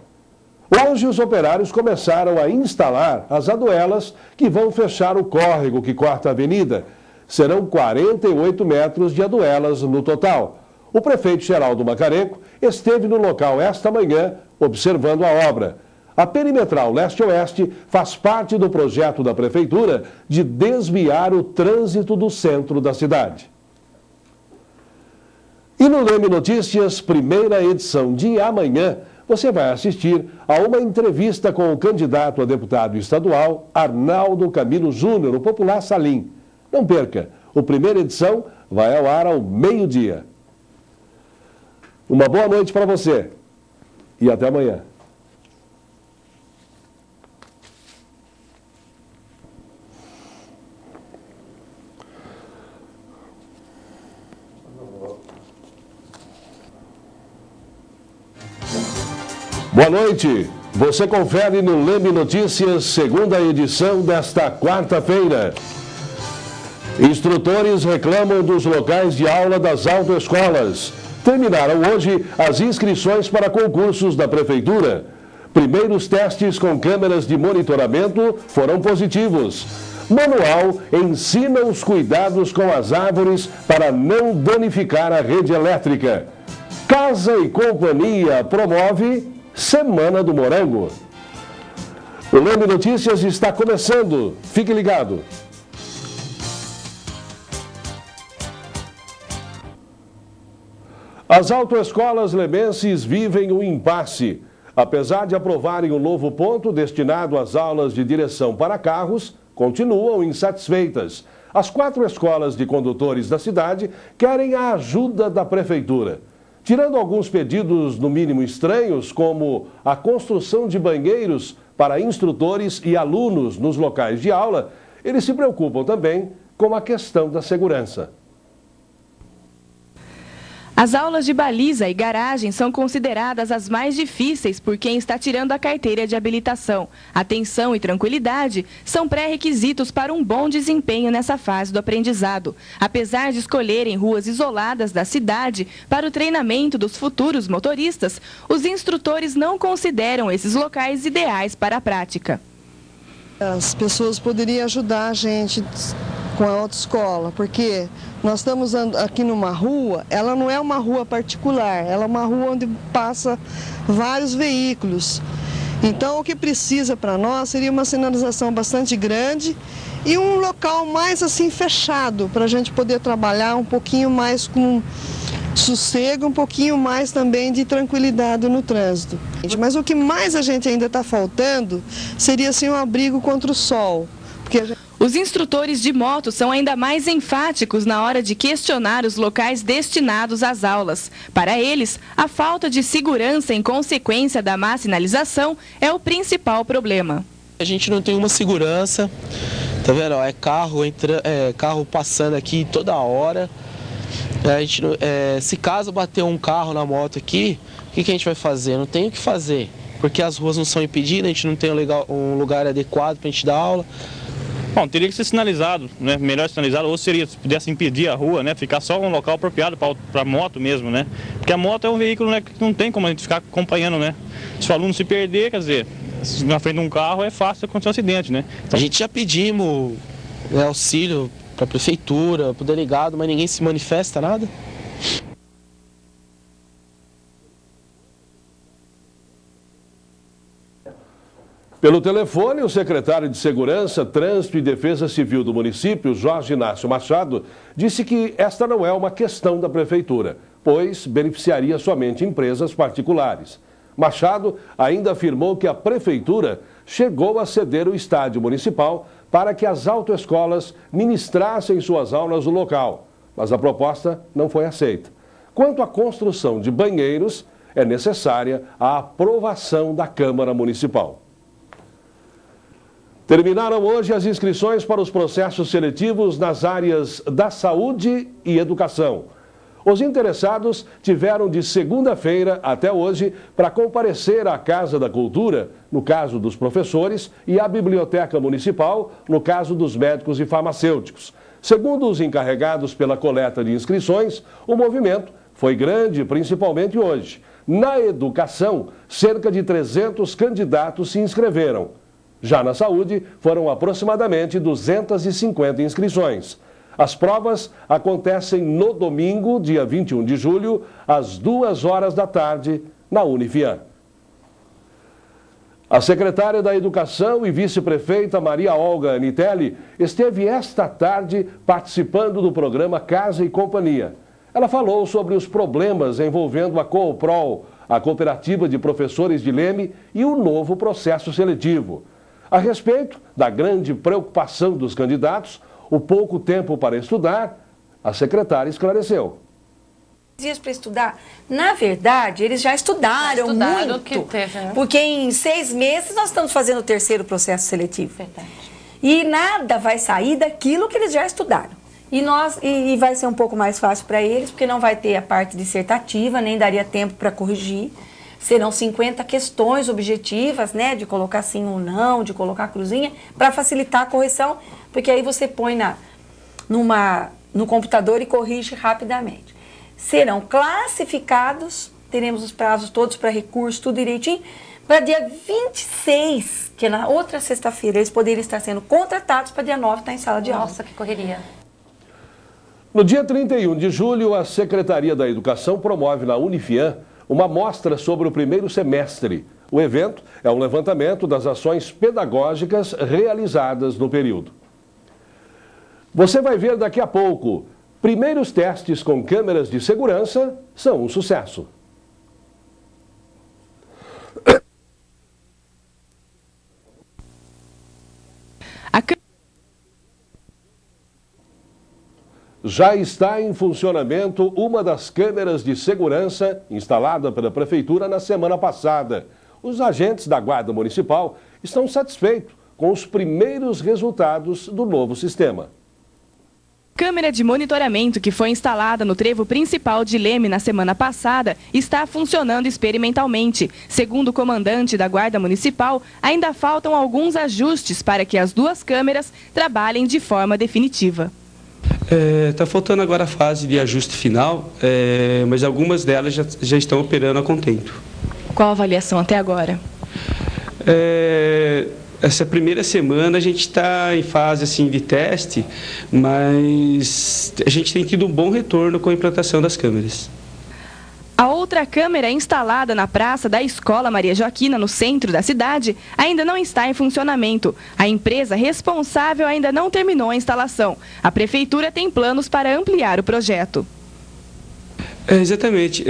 Hoje, os operários começaram a instalar as aduelas que vão fechar o córrego que corta a avenida. Serão 48 metros de aduelas no total. O prefeito Geraldo Macarenco esteve no local esta manhã observando a obra. A perimetral leste-oeste faz parte do projeto da Prefeitura de desviar o trânsito do centro da cidade. E no Leme Notícias, primeira edição de amanhã, você vai assistir a uma entrevista com o candidato a deputado estadual Arnaldo Camilo Júnior, o popular Salim. Não perca, a primeira edição vai ao ar ao meio-dia. Uma boa noite para você e até amanhã. Boa noite. Você confere no Leme Notícias, segunda edição desta quarta-feira. Instrutores reclamam dos locais de aula das autoescolas. Terminaram hoje as inscrições para concursos da Prefeitura. Primeiros testes com câmeras de monitoramento foram positivos. Manual ensina os cuidados com as árvores para não danificar a rede elétrica. Casa e Companhia promove Semana do Morango. O Leme Notícias está começando. Fique ligado. As autoescolas lemenses vivem um impasse. Apesar de aprovarem um novo ponto destinado às aulas de direção para carros, continuam insatisfeitas. As 4 escolas de condutores da cidade querem a ajuda da Prefeitura. Tirando alguns pedidos, no mínimo estranhos, como a construção de banheiros para instrutores e alunos nos locais de aula, eles se preocupam também com a questão da segurança. As aulas de baliza e garagem são consideradas as mais difíceis por quem está tirando a carteira de habilitação. Atenção e tranquilidade são pré-requisitos para um bom desempenho nessa fase do aprendizado. Apesar de escolherem ruas isoladas da cidade para o treinamento dos futuros motoristas, os instrutores não consideram esses locais ideais para a prática. As pessoas poderiam ajudar a gente com a autoescola, porque nós estamos aqui numa rua, ela não é uma rua particular, ela é uma rua onde passa vários veículos. Então, o que precisa para nós seria uma sinalização bastante grande e um local mais assim fechado, para a gente poder trabalhar um pouquinho mais com sossego, um pouquinho mais também de tranquilidade no trânsito. Mas o que mais a gente ainda está faltando seria assim um abrigo contra o sol. Os instrutores de moto são ainda mais enfáticos na hora de questionar os locais destinados às aulas. Para eles, a falta de segurança em consequência da má sinalização é o principal problema. A gente não tem uma segurança, tá vendo? É carro passando aqui toda hora. A gente, se caso bater um carro na moto aqui, o que a gente vai fazer? Não tem o que fazer, porque as ruas não são impedidas, a gente não tem um lugar adequado para a gente dar aula. Bom, teria que ser sinalizado, né? Melhor sinalizado, ou seria, se pudesse impedir a rua, né? Ficar só um local apropriado para moto mesmo, né? Porque a moto é um veículo, né, que não tem como a gente ficar acompanhando, né? Se o aluno se perder, quer dizer, na frente de um carro é fácil acontecer um acidente, né? Então, a gente já pedimos auxílio para a prefeitura, para o delegado, mas ninguém se manifesta, nada. Pelo telefone, o secretário de Segurança, Trânsito e Defesa Civil do município, Jorge Inácio Machado, disse que esta não é uma questão da prefeitura, pois beneficiaria somente empresas particulares. Machado ainda afirmou que a prefeitura chegou a ceder o estádio municipal para que as autoescolas ministrassem suas aulas no local, mas a proposta não foi aceita. Quanto à construção de banheiros, é necessária a aprovação da Câmara Municipal. Terminaram hoje as inscrições para os processos seletivos nas áreas da saúde e educação. Os interessados tiveram de segunda-feira até hoje para comparecer à Casa da Cultura, no caso dos professores, e à Biblioteca Municipal, no caso dos médicos e farmacêuticos. Segundo os encarregados pela coleta de inscrições, o movimento foi grande, principalmente hoje. Na educação, cerca de 300 candidatos se inscreveram. Já na saúde, foram aproximadamente 250 inscrições. As provas acontecem no domingo, dia 21 de julho, às 2 da tarde, na Unifiam. A secretária da Educação e vice-prefeita Maria Olga Anitelli esteve esta tarde participando do programa Casa e Companhia. Ela falou sobre os problemas envolvendo a Cooprol, a cooperativa de professores de Leme, e o novo processo seletivo. A respeito da grande preocupação dos candidatos, o pouco tempo para estudar, a secretária esclareceu. Dias para estudar, na verdade, eles já estudaram muito, que teve, né? Porque em 6 meses nós estamos fazendo o 3º processo seletivo. Verdade. E nada vai sair daquilo que eles já estudaram. E vai ser um pouco mais fácil para eles, porque não vai ter a parte dissertativa, nem daria tempo para corrigir. Serão 50 questões objetivas, né, de colocar sim ou não, de colocar cruzinha, para facilitar a correção, porque aí você põe no computador e corrige rapidamente. Serão classificados, teremos os prazos todos para recurso, tudo direitinho, para dia 26, que é na outra sexta-feira, eles poderiam estar sendo contratados para dia 9 estar em sala de aula. Nossa, que correria. No dia 31 de julho, a Secretaria da Educação promove na Unifiam uma mostra sobre o primeiro semestre. O evento é um levantamento das ações pedagógicas realizadas no período. Você vai ver daqui a pouco. Primeiros testes com câmeras de segurança são um sucesso. Já está em funcionamento uma das câmeras de segurança instalada pela Prefeitura na semana passada. Os agentes da Guarda Municipal estão satisfeitos com os primeiros resultados do novo sistema. A câmera de monitoramento que foi instalada no trevo principal de Leme na semana passada está funcionando experimentalmente. Segundo o comandante da Guarda Municipal, ainda faltam alguns ajustes para que as 2 câmeras trabalhem de forma definitiva. Está faltando agora a fase de ajuste final, mas algumas delas já estão operando a contento. Qual a avaliação até agora? Essa primeira semana a gente está em fase assim, de teste, mas a gente tem tido um bom retorno com a implantação das câmeras. A outra câmera instalada na praça da Escola Maria Joaquina, no centro da cidade, ainda não está em funcionamento. A empresa responsável ainda não terminou a instalação. A prefeitura tem planos para ampliar o projeto. Exatamente.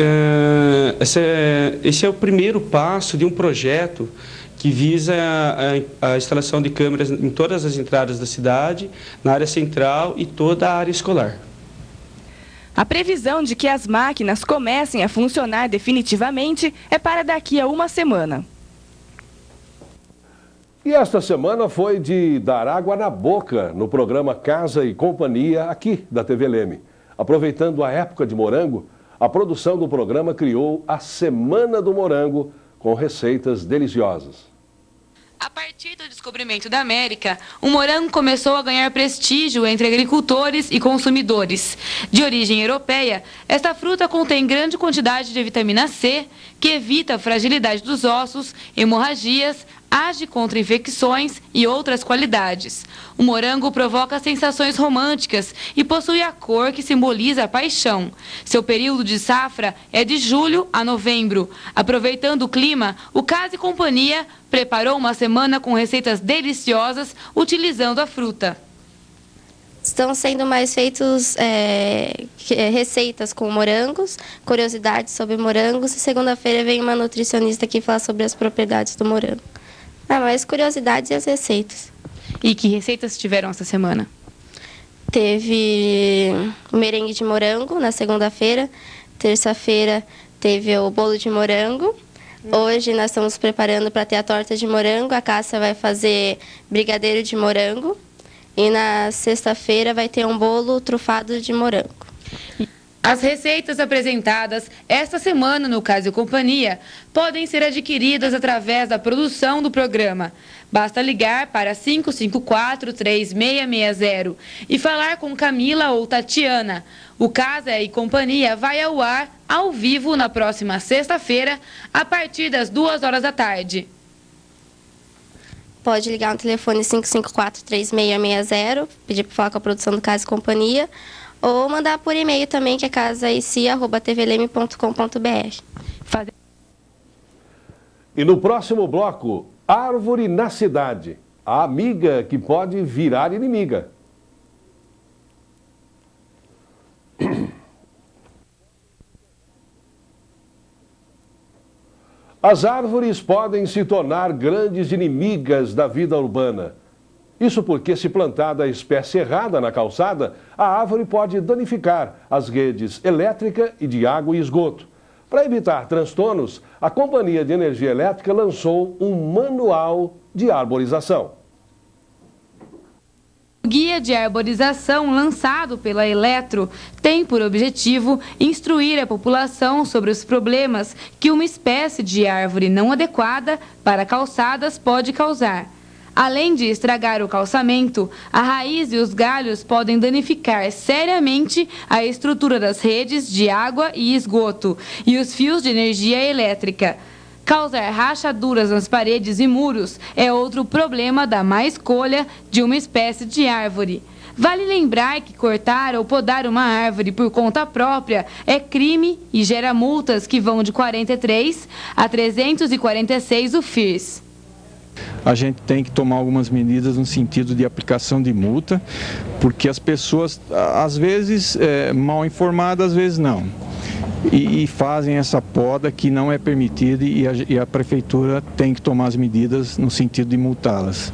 Esse é o primeiro passo de um projeto que visa a instalação de câmeras em todas as entradas da cidade, na área central e toda a área escolar. A previsão de que as máquinas comecem a funcionar definitivamente é para daqui a uma semana. E esta semana foi de dar água na boca no programa Casa e Companhia aqui da TV Leme. Aproveitando a época de morango, a produção do programa criou a Semana do Morango com receitas deliciosas. A partir do descobrimento da América, o morango começou a ganhar prestígio entre agricultores e consumidores. De origem europeia, esta fruta contém grande quantidade de vitamina C, que evita a fragilidade dos ossos, hemorragias, age contra infecções e outras qualidades. O morango provoca sensações românticas e possui a cor que simboliza a paixão. Seu período de safra é de julho a novembro. Aproveitando o clima, o Casa e Companhia preparou uma semana com receitas deliciosas utilizando a fruta. Estão sendo mais feitos receitas com morangos, curiosidades sobre morangos, e segunda-feira vem uma nutricionista aqui falar sobre as propriedades do morango. Mais curiosidades e as receitas. E que receitas tiveram essa semana? Teve o merengue de morango na segunda-feira, terça-feira teve o bolo de morango. Hoje nós estamos preparando para ter a torta de morango, a Cássia vai fazer brigadeiro de morango. E na sexta-feira vai ter um bolo trufado de morango. As receitas apresentadas esta semana no Casa e Companhia podem ser adquiridas através da produção do programa. Basta ligar para 554-3660 e falar com Camila ou Tatiana. O Casa e Companhia vai ao ar ao vivo na próxima sexta-feira, a partir das 2 horas da tarde. Pode ligar no telefone 554-3660, pedir para falar com a produção do Casa e Companhia, ou mandar por e-mail também, que é casaici@tvleme.com.br. E no próximo bloco, árvore na cidade. A amiga que pode virar inimiga. As árvores podem se tornar grandes inimigas da vida urbana. Isso porque, se plantada a espécie errada na calçada, a árvore pode danificar as redes elétrica e de água e esgoto. Para evitar transtornos, a Companhia de Energia Elétrica lançou um manual de arborização. O guia de arborização lançado pela Eletro tem por objetivo instruir a população sobre os problemas que uma espécie de árvore não adequada para calçadas pode causar. Além de estragar o calçamento, a raiz e os galhos podem danificar seriamente a estrutura das redes de água e esgoto e os fios de energia elétrica. Causar rachaduras nas paredes e muros é outro problema da má escolha de uma espécie de árvore. Vale lembrar que cortar ou podar uma árvore por conta própria é crime e gera multas que vão de 43 a 346 UFIRs. A gente tem que tomar algumas medidas no sentido de aplicação de multa, porque as pessoas, às vezes, mal informadas, às vezes não. E fazem essa poda que não é permitida e a prefeitura tem que tomar as medidas no sentido de multá-las.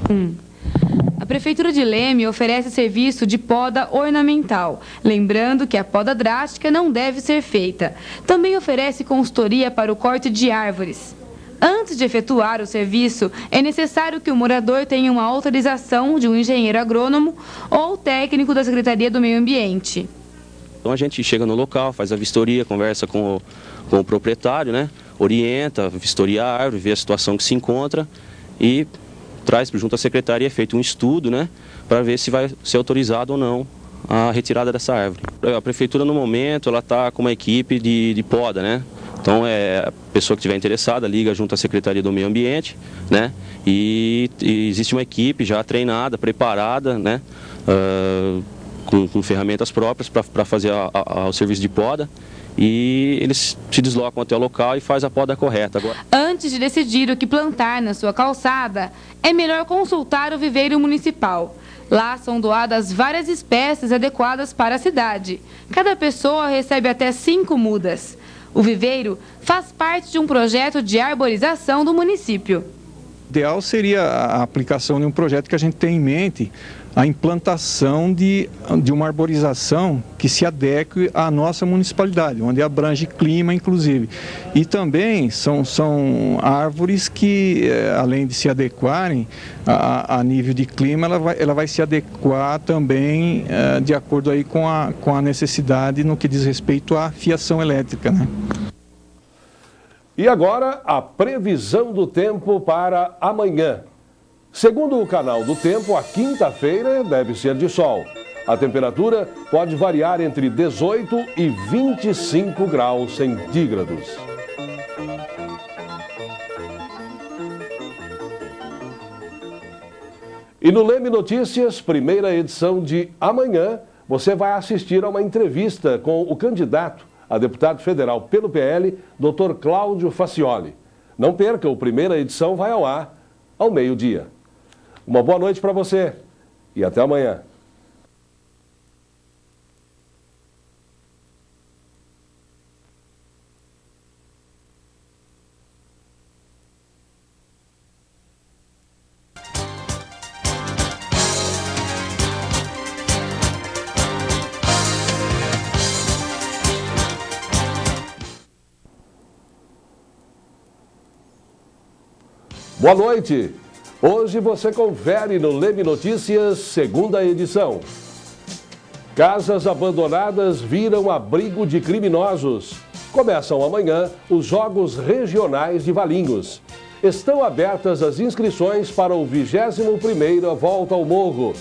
A Prefeitura de Leme oferece serviço de poda ornamental, lembrando que a poda drástica não deve ser feita. Também oferece consultoria para o corte de árvores. Antes de efetuar o serviço, é necessário que o morador tenha uma autorização de um engenheiro agrônomo ou técnico da Secretaria do Meio Ambiente. Então a gente chega no local, faz a vistoria, conversa com o proprietário, né? Orienta, vistoria a árvore, vê a situação que se encontra e traz junto à secretaria, é feito um estudo, né? Para ver se vai ser autorizado ou não a retirada dessa árvore. A prefeitura, no momento, ela está com uma equipe de poda, né? Então, a pessoa que estiver interessada, liga junto à Secretaria do Meio Ambiente, né? E existe uma equipe já treinada, preparada, né? Com ferramentas próprias para fazer o serviço de poda. E eles se deslocam até o local e fazem a poda correta. Agora, antes de decidir o que plantar na sua calçada, é melhor consultar o viveiro municipal. Lá são doadas várias espécies adequadas para a cidade. Cada pessoa recebe até 5 mudas. O viveiro faz parte de um projeto de arborização do município. O ideal seria a aplicação de um projeto que a gente tem em mente, a implantação de uma arborização que se adeque à nossa municipalidade, onde abrange clima, inclusive. E também são árvores que, além de se adequarem a nível de clima, ela vai se adequar também de acordo aí com a necessidade no que diz respeito à fiação elétrica, né? E agora, a previsão do tempo para amanhã. Segundo o canal do tempo, a quinta-feira deve ser de sol. A temperatura pode variar entre 18 e 25 graus centígrados. E no Leme Notícias, primeira edição de amanhã, você vai assistir a uma entrevista com o candidato a deputado federal pelo PL, Dr. Cláudio Facioli. Não perca, a primeira edição vai ao ar ao meio-dia. Uma boa noite para você e até amanhã. Boa noite! Hoje você confere no Leme Notícias, segunda edição. Casas abandonadas viram abrigo de criminosos. Começam amanhã os Jogos Regionais de Valinhos. Estão abertas as inscrições para o 21ª Volta ao Morro.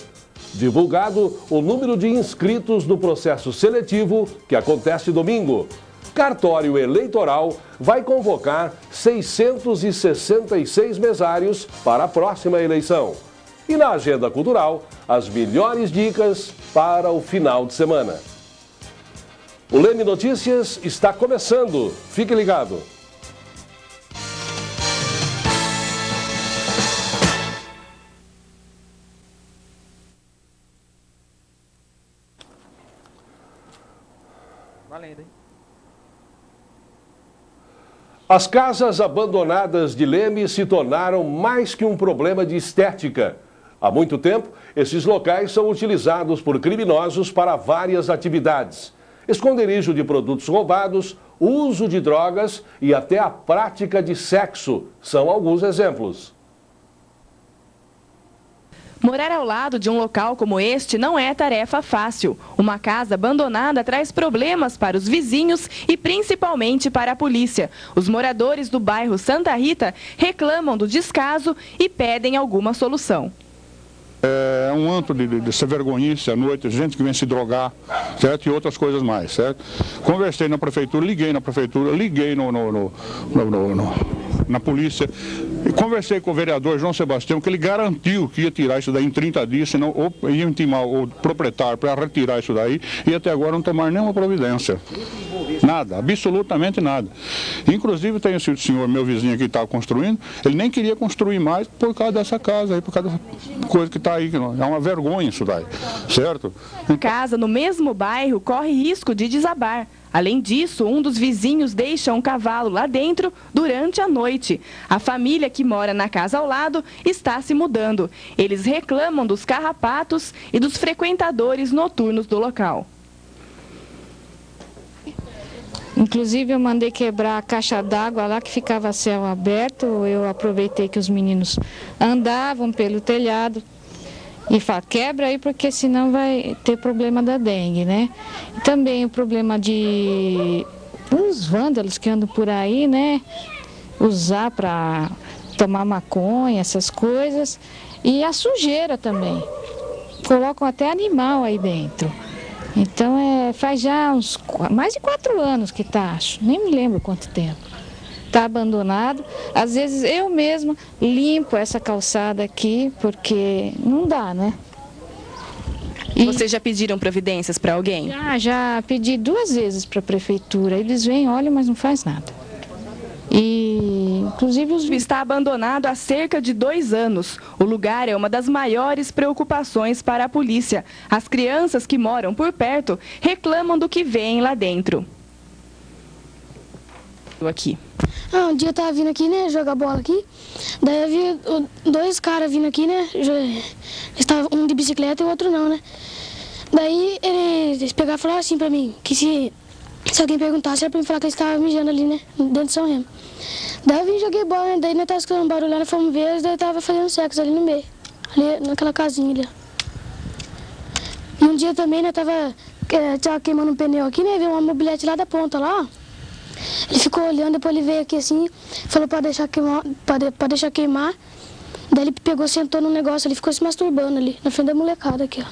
Divulgado o número de inscritos no processo seletivo que acontece domingo. Cartório Eleitoral vai convocar 666 mesários para a próxima eleição. E na agenda cultural, as melhores dicas para o final de semana. O Leme Notícias está começando. Fique ligado. Valendo, hein? As casas abandonadas de Leme se tornaram mais que um problema de estética. Há muito tempo, esses locais são utilizados por criminosos para várias atividades. Esconderijo de produtos roubados, uso de drogas e até a prática de sexo são alguns exemplos. Morar ao lado de um local como este não é tarefa fácil. Uma casa abandonada traz problemas para os vizinhos e principalmente para a polícia. Os moradores do bairro Santa Rita reclamam do descaso e pedem alguma solução. É um antro de ser vergonhice à noite, gente que vem se drogar, certo? E outras coisas mais, certo? Conversei na prefeitura, liguei na prefeitura, liguei na polícia. E conversei com o vereador João Sebastião, que ele garantiu que ia tirar isso daí em 30 dias, senão ou ia intimar o proprietário para retirar isso daí, e até agora não tomaram nenhuma providência. Nada, absolutamente nada. Inclusive tem esse senhor, meu vizinho aqui, que estava construindo, ele nem queria construir mais por causa dessa casa aí, por causa dessa coisa que está aí, que não, é uma vergonha isso daí, certo? A casa no mesmo bairro corre risco de desabar. Além disso, um dos vizinhos deixa um cavalo lá dentro durante a noite. A família que mora na casa ao lado está se mudando. Eles reclamam dos carrapatos e dos frequentadores noturnos do local. Inclusive eu mandei quebrar a caixa d'água lá que ficava a céu aberto. Eu aproveitei que os meninos andavam pelo telhado. E fala, quebra aí porque senão vai ter problema da dengue, né? E também o problema de os vândalos que andam por aí, né? Usar para tomar maconha, essas coisas. E a sujeira também. Colocam até animal aí dentro. Então, faz já mais de 4 anos que está, acho. Nem me lembro quanto tempo. Está abandonado. Às vezes eu mesma limpo essa calçada aqui, porque não dá, né? Vocês já pediram providências para alguém? Já pedi 2 vezes para a prefeitura. Eles vêm, olham, mas não faz nada. E, inclusive, está abandonado há cerca de 2 anos. O lugar é uma das maiores preocupações para a polícia. As crianças que moram por perto reclamam do que veem lá dentro. Aqui. Um dia eu tava vindo aqui, né, jogar bola aqui. Daí eu vi 2 caras vindo aqui, né. Estavam um de bicicleta e o outro não, né. Daí eles pegaram e falaram assim pra mim, que se alguém perguntasse, era pra mim falar que eles estavam mijando ali, né, dentro de São Remo. Daí eu vim, joguei bola, né, daí nós tava escutando um barulho lá, nós fomos ver, eles daí tava fazendo sexo ali no meio, ali naquela casinha ali. E um dia também, né, tava queimando um pneu aqui, né, veio uma mobilete lá da ponta lá, ó. Ele ficou olhando, depois ele veio aqui assim, falou pra deixar queimar, daí ele pegou, sentou no negócio, ele ficou se masturbando ali, na frente da molecada aqui, ó.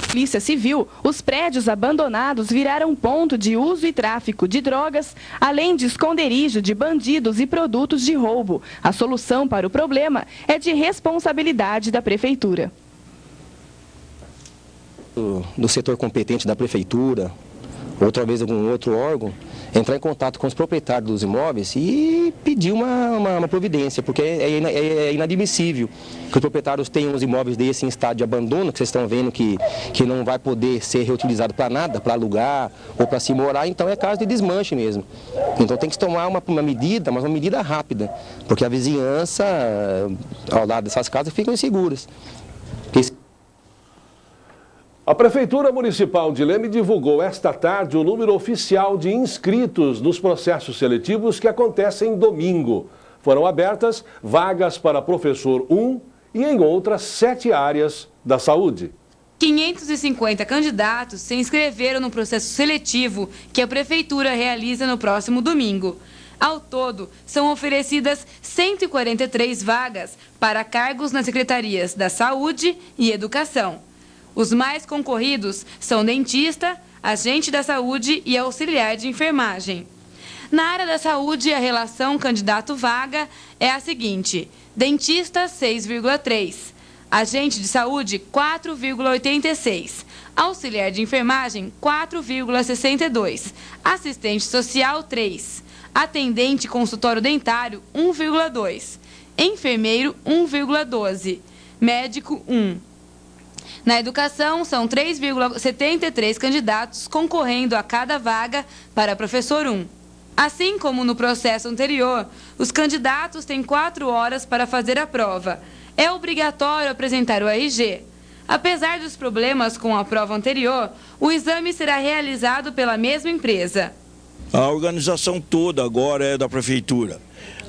Polícia Civil, os prédios abandonados viraram ponto de uso e tráfico de drogas, além de esconderijo de bandidos e produtos de roubo. A solução para o problema é de responsabilidade da Prefeitura. Do setor competente da Prefeitura, outra vez algum outro órgão, entrar em contato com os proprietários dos imóveis e pedir uma providência, porque é inadmissível que os proprietários tenham os imóveis desse em estado de abandono, que vocês estão vendo que não vai poder ser reutilizado para nada, para alugar ou para se morar, então é caso de desmanche mesmo. Então tem que se tomar uma medida, mas uma medida rápida, porque a vizinhança ao lado dessas casas ficam inseguras. A Prefeitura Municipal de Leme divulgou esta tarde o número oficial de inscritos nos processos seletivos que acontecem domingo. Foram abertas vagas para professor 1 e em outras 7 áreas da saúde. 550 candidatos se inscreveram no processo seletivo que a Prefeitura realiza no próximo domingo. Ao todo, são oferecidas 143 vagas para cargos nas secretarias da Saúde e Educação. Os mais concorridos são dentista, agente da saúde e auxiliar de enfermagem. Na área da saúde, a relação candidato-vaga é a seguinte: dentista 6,3, agente de saúde 4,86, auxiliar de enfermagem 4,62, assistente social 3, atendente consultório dentário 1,2, enfermeiro 1,12, médico 1. Na educação, são 3,73 candidatos concorrendo a cada vaga para professor 1. Assim como no processo anterior, os candidatos têm 4 horas para fazer a prova. É obrigatório apresentar o RG. Apesar dos problemas com a prova anterior, o exame será realizado pela mesma empresa. A organização toda agora é da Prefeitura.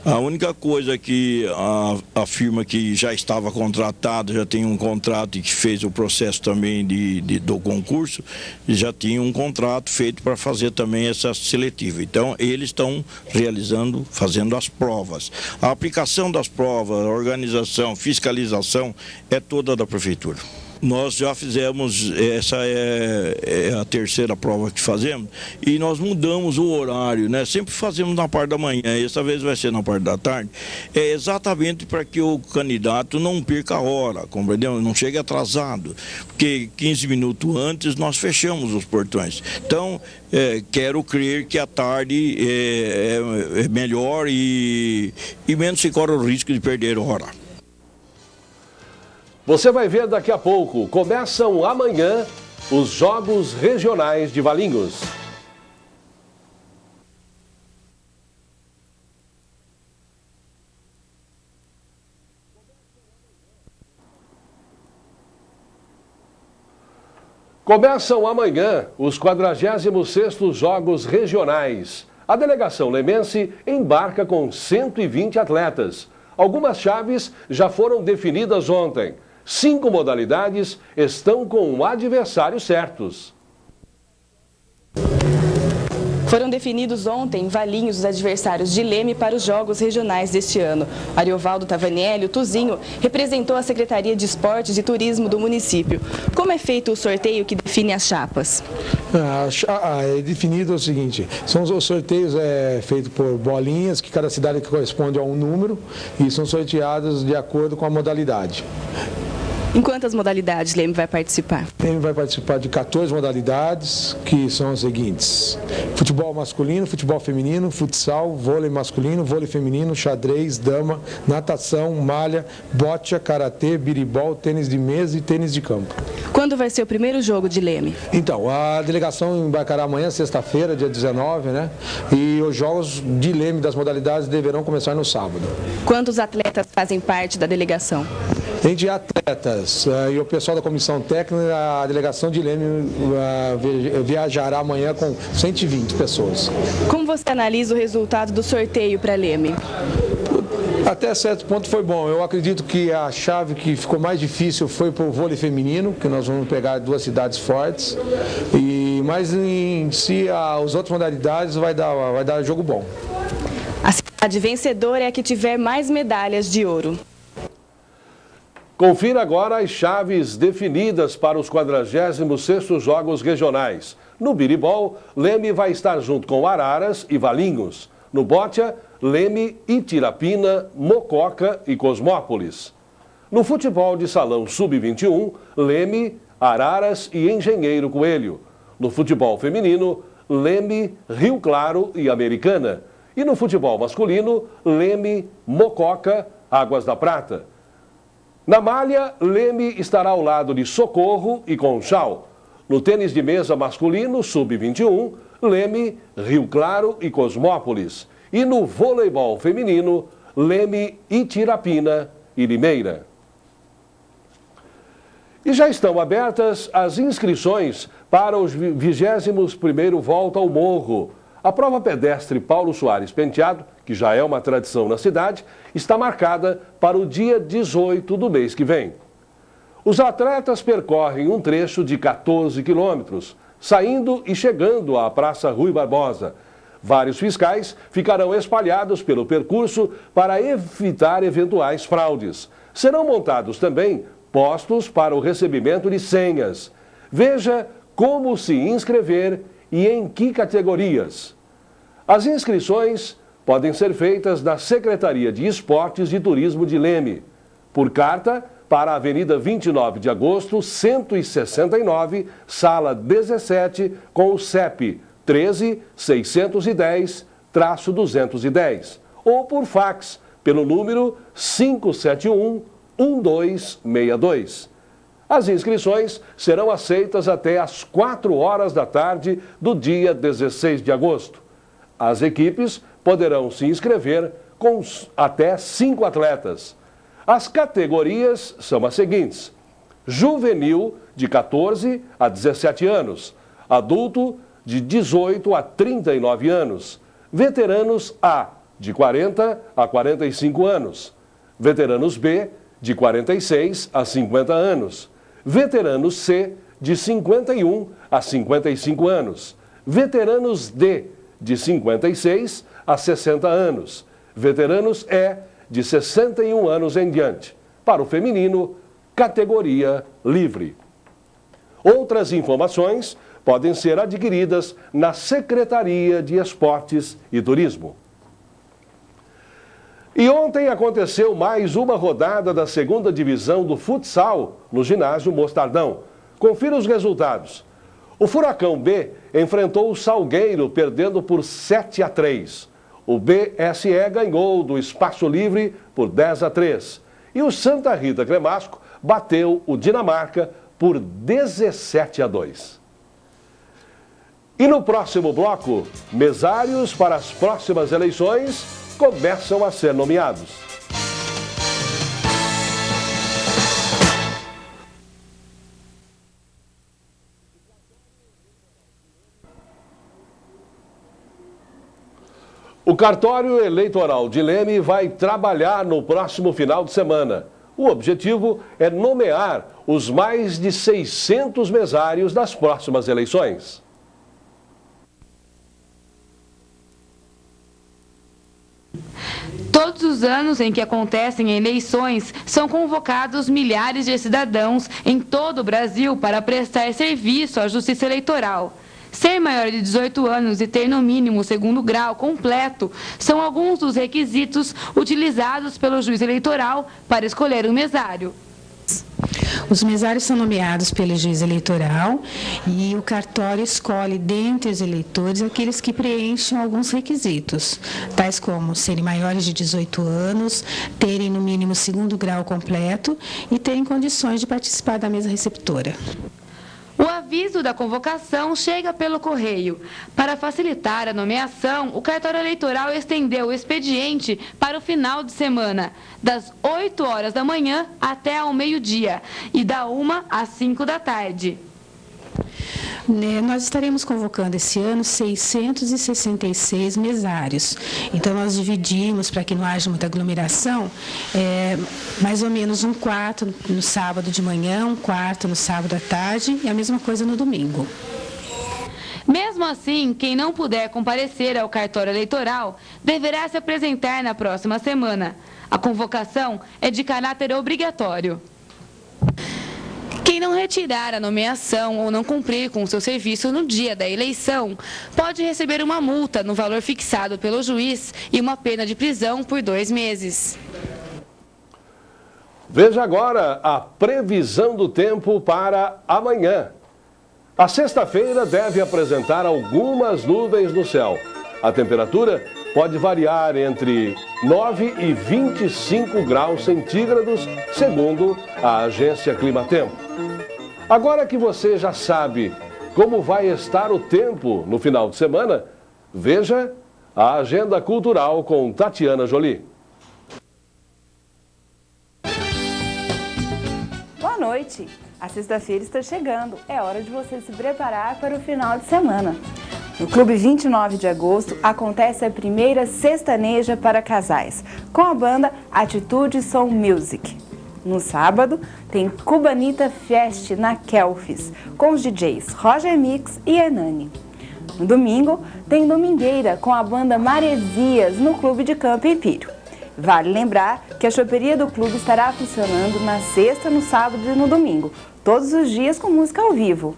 A única coisa que a firma que já estava contratada, já tem um contrato e que fez o processo também do concurso, já tinha um contrato feito para fazer também essa seletiva. Então, eles estão fazendo as provas. A aplicação das provas, a organização, fiscalização é toda da Prefeitura. Nós já fizemos, essa é a 3ª prova que fazemos, e nós mudamos o horário, né? Sempre fazemos na parte da manhã, essa vez vai ser na parte da tarde, exatamente para que o candidato não perca a hora, compreendeu? Não chegue atrasado, porque 15 minutos antes nós fechamos os portões. Então, quero crer que a tarde é melhor e menos se corre o risco de perder hora. Você vai ver daqui a pouco. Começam amanhã os Jogos Regionais de Valinhos. Começam amanhã os 46º Jogos Regionais. A delegação lemense embarca com 120 atletas. Algumas chaves já foram definidas ontem. 5 modalidades estão com adversários certos. Foram definidos ontem em Valinhos os adversários de Leme para os Jogos Regionais deste ano. Ariovaldo Tavanielli, o Tuzinho, representou a Secretaria de Esportes e Turismo do município. Como é feito o sorteio que define as chapas? É definido o seguinte, são os sorteios feitos por bolinhas, que cada cidade corresponde a um número, e são sorteados de acordo com a modalidade. Em quantas modalidades Leme vai participar? Leme vai participar de 14 modalidades, que são as seguintes: futebol masculino, futebol feminino, futsal, vôlei masculino, vôlei feminino, xadrez, dama, natação, malha, bocha, karatê, biribol, tênis de mesa e tênis de campo. Quando vai ser o primeiro jogo de Leme? Então, a delegação embarcará amanhã, sexta-feira, dia 19, né? E os jogos de Leme das modalidades deverão começar no sábado. Quantos atletas fazem parte da delegação? Entre atletas e o pessoal da comissão técnica, a delegação de Leme viajará amanhã com 120 pessoas. Como você analisa o resultado do sorteio para Leme? Até certo ponto foi bom. Eu acredito que a chave que ficou mais difícil foi para o vôlei feminino, que nós vamos pegar 2 cidades fortes. Mas em si, as outras modalidades vai dar jogo bom. A cidade vencedora é a que tiver mais medalhas de ouro. Confira agora as chaves definidas para os 46º Jogos Regionais. No biribol, Leme vai estar junto com Araras e Valinhos. No bocha, Leme, Itirapina, Mococa e Cosmópolis. No futebol de salão sub-21, Leme, Araras e Engenheiro Coelho. No futebol feminino, Leme, Rio Claro e Americana. E no futebol masculino, Leme, Mococa, Águas da Prata. Na malha, Leme estará ao lado de Socorro e Conchal. No tênis de mesa masculino, sub-21, Leme, Rio Claro e Cosmópolis. E no voleibol feminino, Leme, Itirapina e Limeira. E já estão abertas as inscrições para os 21º Volta ao Morro. A prova pedestre Paulo Soares Penteado, que já é uma tradição na cidade, está marcada para o dia 18 do mês que vem. Os atletas percorrem um trecho de 14 quilômetros, saindo e chegando à Praça Rui Barbosa. Vários fiscais ficarão espalhados pelo percurso para evitar eventuais fraudes. Serão montados também postos para o recebimento de senhas. Veja como se inscrever e em que categorias. As inscrições podem ser feitas na Secretaria de Esportes e Turismo de Leme, por carta para a Avenida 29 de Agosto, 169, Sala 17, com o CEP 13-610-210, ou por fax, pelo número 571-1262. As inscrições serão aceitas até às 4 horas da tarde do dia 16 de agosto. As equipes poderão se inscrever com até 5 atletas. As categorias são as seguintes: juvenil, de 14 a 17 anos, adulto, de 18 a 39 anos, veteranos A, de 40 a 45 anos, veteranos B, de 46 a 50 anos, veteranos C, de 51 a 55 anos, veteranos D, de 56 a 60 anos, veteranos E, de 61 anos em diante. Para o feminino, categoria livre. Outras informações podem ser adquiridas na Secretaria de Esportes e Turismo. E ontem aconteceu mais uma rodada da 2ª divisão do futsal no ginásio Mostardão. Confira os resultados. O Furacão B enfrentou o Salgueiro, perdendo por 7-3. O BSE ganhou do Espaço Livre por 10-3. E o Santa Rita Cremasco bateu o Dinamarca por 17-2. E no próximo bloco, mesários para as próximas eleições começam a ser nomeados. O cartório eleitoral de Leme vai trabalhar no próximo final de semana. O objetivo é nomear os mais de 600 mesários das próximas eleições. Todos os anos em que acontecem eleições, são convocados milhares de cidadãos em todo o Brasil para prestar serviço à Justiça Eleitoral. Ser maior de 18 anos e ter no mínimo o 2º grau completo são alguns dos requisitos utilizados pelo juiz eleitoral para escolher um mesário. Os mesários são nomeados pelo juiz eleitoral e o cartório escolhe dentre os eleitores aqueles que preenchem alguns requisitos, tais como serem maiores de 18 anos, terem no mínimo o 2º grau completo e terem condições de participar da mesa receptora. O aviso da convocação chega pelo correio. Para facilitar a nomeação, o cartório eleitoral estendeu o expediente para o final de semana, das 8 horas da manhã até ao meio-dia e da 1 às 5 da tarde. Nós estaremos convocando esse ano 666 mesários. Então, nós dividimos, para que não haja muita aglomeração, mais ou menos um quarto no sábado de manhã, um quarto no sábado à tarde e a mesma coisa no domingo. Mesmo assim, quem não puder comparecer ao cartório eleitoral deverá se apresentar na próxima semana. A convocação é de caráter obrigatório. Quem não retirar a nomeação ou não cumprir com o seu serviço no dia da eleição pode receber uma multa no valor fixado pelo juiz e uma pena de prisão por 2 meses. Veja agora a previsão do tempo para amanhã. A sexta-feira deve apresentar algumas nuvens no céu. A temperatura pode variar entre 9 e 25 graus centígrados, segundo a agência Climatempo. Agora que você já sabe como vai estar o tempo no final de semana, veja a agenda cultural com Tatiana Jolie. Boa noite! A sexta-feira está chegando. É hora de você se preparar para o final de semana. No Clube 29 de Agosto acontece a primeira sextaneja para casais, com a banda Atitude Soul Music. No sábado, tem Cubanita Fest na Kelfis, com os DJs Roger Mix e Hernani. No domingo, tem Domingueira com a banda Maresias no Clube de Campo Empírio. Vale lembrar que a choperia do clube estará funcionando na sexta, no sábado e no domingo, todos os dias com música ao vivo.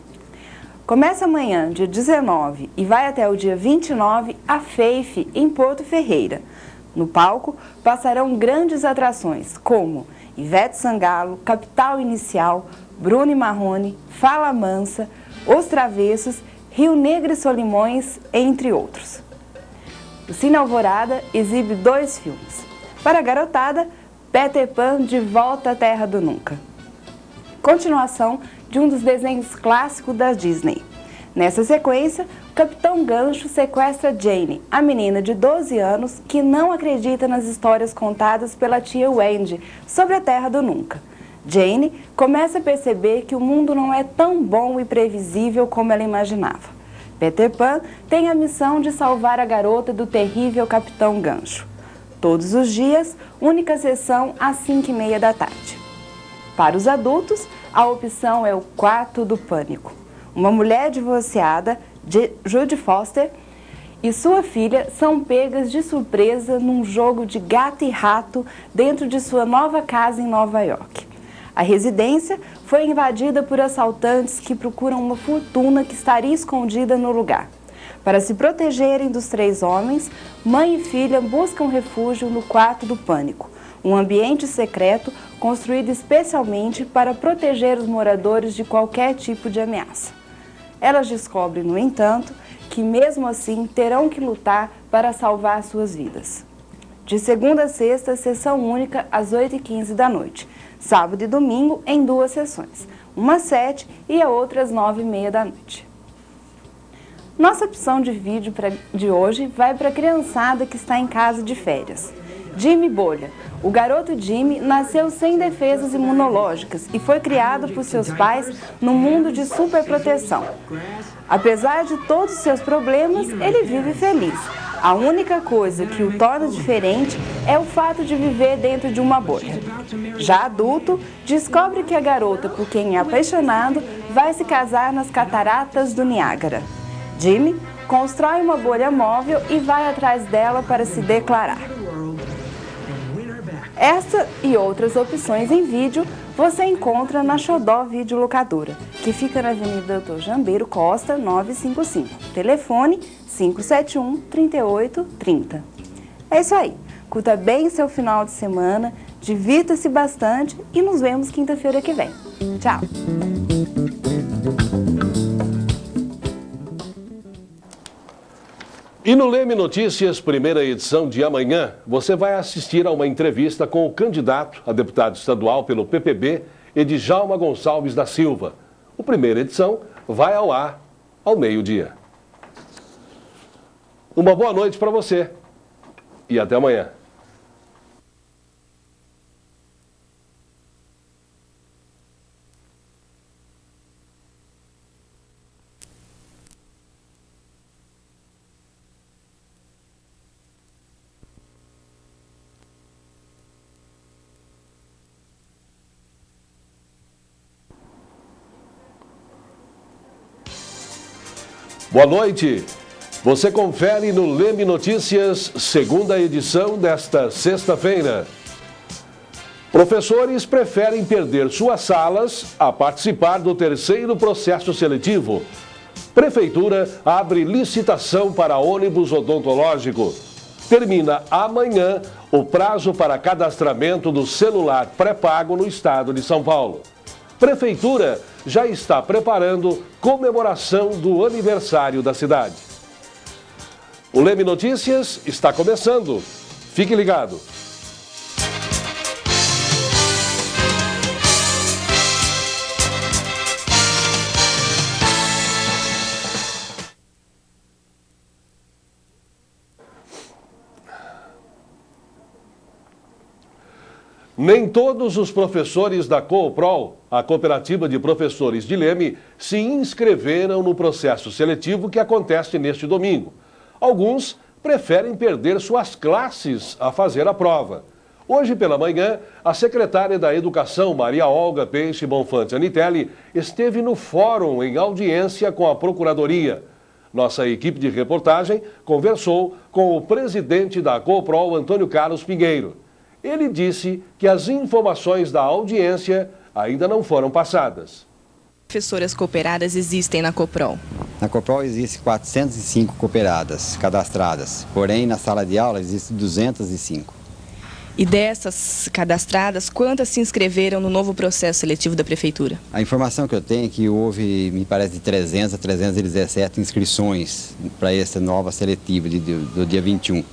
Começa amanhã, dia 19, e vai até o dia 29, a Faith, em Porto Ferreira. No palco, passarão grandes atrações, como Ivete Sangalo, Capital Inicial, Bruno e Marrone, Fala Mansa, Os Travessos, Rio Negro e Solimões, entre outros. O Cine Alvorada exibe 2 filmes. Para a garotada, Peter Pan de Volta à Terra do Nunca. Continuação de um dos desenhos clássicos da Disney. Nessa sequência, o Capitão Gancho sequestra Jane, a menina de 12 anos que não acredita nas histórias contadas pela tia Wendy sobre a Terra do Nunca. Jane começa a perceber que o mundo não é tão bom e previsível como ela imaginava. Peter Pan tem a missão de salvar a garota do terrível Capitão Gancho. Todos os dias, única sessão às 5h30 da tarde. Para os adultos, a opção é o Quarto do Pânico. Uma mulher divorciada, Judy Foster, e sua filha são pegas de surpresa num jogo de gato e rato dentro de sua nova casa em Nova York. A residência foi invadida por assaltantes que procuram uma fortuna que estaria escondida no lugar. Para se protegerem dos 3 homens, mãe e filha buscam refúgio no Quarto do Pânico, um ambiente secreto construído especialmente para proteger os moradores de qualquer tipo de ameaça. Elas descobrem, no entanto, que mesmo assim terão que lutar para salvar suas vidas. De segunda a sexta, sessão única às 8h15 da noite. Sábado e domingo em 2 sessões, uma às 7 e a outra às 9h30 da noite. Nossa opção de vídeo de hoje vai para a criançada que está em casa de férias. Jimmy Bolha. O garoto Jimmy nasceu sem defesas imunológicas e foi criado por seus pais no mundo de superproteção. Apesar de todos os seus problemas, ele vive feliz. A única coisa que o torna diferente é o fato de viver dentro de uma bolha. Já adulto, descobre que a garota por quem é apaixonado vai se casar nas cataratas do Niágara. Jimmy constrói uma bolha móvel e vai atrás dela para se declarar. Essa e outras opções em vídeo você encontra na Xodó Videolocadora, que fica na Avenida Dr. Jambeiro Costa, 955. Telefone 571-3830. É isso aí. Curta bem seu final de semana, divirta-se bastante e nos vemos quinta-feira que vem. Tchau! E no Leme Notícias, primeira edição de amanhã, você vai assistir a uma entrevista com o candidato a deputado estadual pelo PPB, Edjalma Gonçalves da Silva. A primeira edição vai ao ar ao meio-dia. Uma boa noite para você e até amanhã. Boa noite. Você confere no Leme Notícias, segunda edição desta sexta-feira. Professores preferem perder suas salas a participar do terceiro processo seletivo. Prefeitura abre licitação para ônibus odontológico. Termina amanhã o prazo para cadastramento do celular pré-pago no estado de São Paulo. Prefeitura já está preparando comemoração do aniversário da cidade. O Leme Notícias está começando. Fique ligado. Nem todos os professores da Cooprol, a Cooperativa de Professores de Leme, se inscreveram no processo seletivo que acontece neste domingo. Alguns preferem perder suas classes a fazer a prova. Hoje pela manhã, a secretária da Educação, Maria Olga Peixe Bonfante Anitelli, esteve no fórum em audiência com a Procuradoria. Nossa equipe de reportagem conversou com o presidente da Cooprol, Antônio Carlos Pinheiro. Ele disse que as informações da audiência ainda não foram passadas. Professoras cooperadas existem na Cooprol? Na Cooprol existem 405 cooperadas cadastradas, porém na sala de aula existem 205. E dessas cadastradas, quantas se inscreveram no novo processo seletivo da Prefeitura? A informação que eu tenho é que houve, me parece, de 300 a 317 inscrições para essa nova seletiva do dia 21.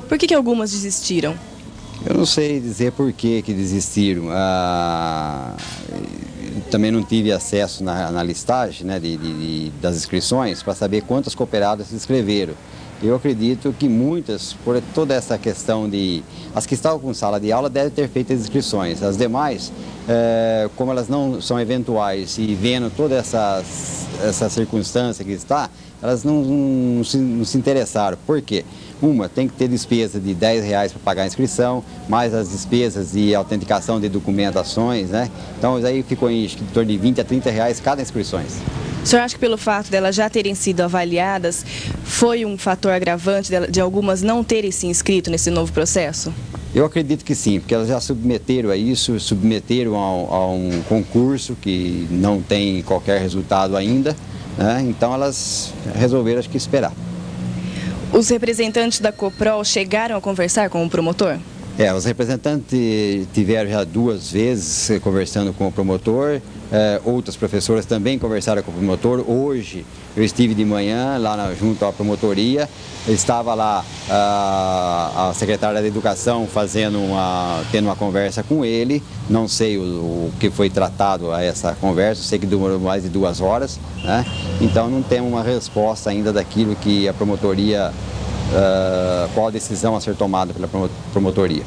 Por que algumas desistiram? Eu não sei dizer por que desistiram. Também não tive acesso na listagem, né, das inscrições para saber quantas cooperadas se inscreveram. Eu acredito que muitas, por toda essa questão as que estavam com sala de aula devem ter feito as inscrições. As demais, como elas não são eventuais e vendo toda essa circunstância que está, elas não se interessaram. Por quê? Uma, tem que ter despesa de R$10 para pagar a inscrição, mais as despesas de autenticação de documentações, né? Então, aí ficou em torno de R$20 a R$30 cada inscrição. O senhor acha que pelo fato delas já terem sido avaliadas, foi um fator agravante de algumas não terem se inscrito nesse novo processo? Eu acredito que sim, porque elas já submeteram a isso, submeteram a um concurso que não tem qualquer resultado ainda, né? Então elas resolveram, acho que, esperar. Os representantes da Cooprol chegaram a conversar com o promotor? Os representantes tiveram já 2 vezes conversando com o promotor, outras professoras também conversaram com o promotor. Hoje eu estive de manhã lá junto à promotoria, estava lá a secretária da Educação tendo uma conversa com ele. Não sei o que foi tratado a essa conversa, sei que demorou mais de 2 horas, né? Então não temos uma resposta ainda daquilo que a promotoria, qual a decisão a ser tomada pela promotoria.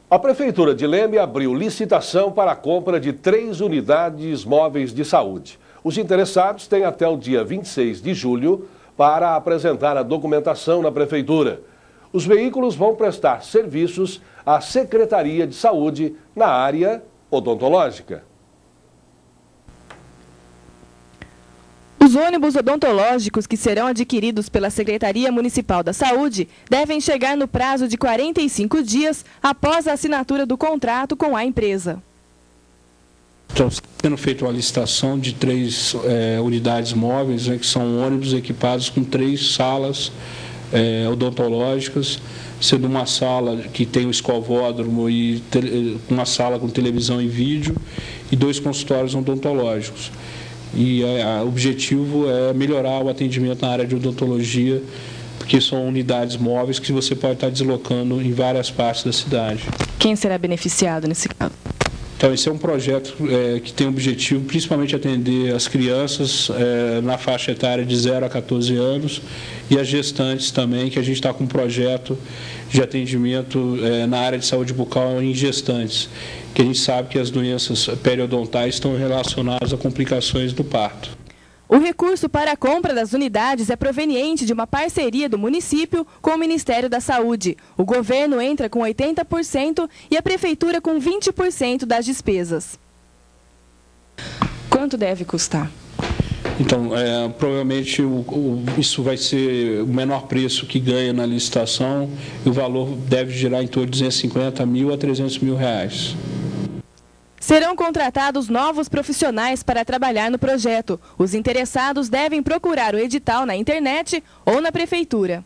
A Prefeitura de Leme abriu licitação para a compra de 3 unidades móveis de saúde. Os interessados têm até o dia 26 de julho para apresentar a documentação na Prefeitura. Os veículos vão prestar serviços à Secretaria de Saúde na área odontológica. Os ônibus odontológicos que serão adquiridos pela Secretaria Municipal da Saúde devem chegar no prazo de 45 dias após a assinatura do contrato com a empresa. Então, sendo feita uma licitação de 3 unidades móveis, né, que são ônibus equipados com 3 salas odontológicas, sendo uma sala que tem o escovódromo e uma sala com televisão e vídeo e 2 consultórios odontológicos. E o objetivo é melhorar o atendimento na área de odontologia, porque são unidades móveis que você pode estar deslocando em várias partes da cidade. Quem será beneficiado nesse caso? Então, esse é um projeto que tem o objetivo principalmente atender as crianças na faixa etária de 0 a 14 anos e as gestantes também, que a gente está com um projeto de atendimento na área de saúde bucal em gestantes, que a gente sabe que as doenças periodontais estão relacionadas a complicações do parto. O recurso para a compra das unidades é proveniente de uma parceria do município com o Ministério da Saúde. O governo entra com 80% e a prefeitura com 20% das despesas. Quanto deve custar? Então, provavelmente isso vai ser o menor preço que ganha na licitação e o valor deve girar em torno de 250 mil a 300 mil reais. Serão contratados novos profissionais para trabalhar no projeto. Os interessados devem procurar o edital na internet ou na prefeitura.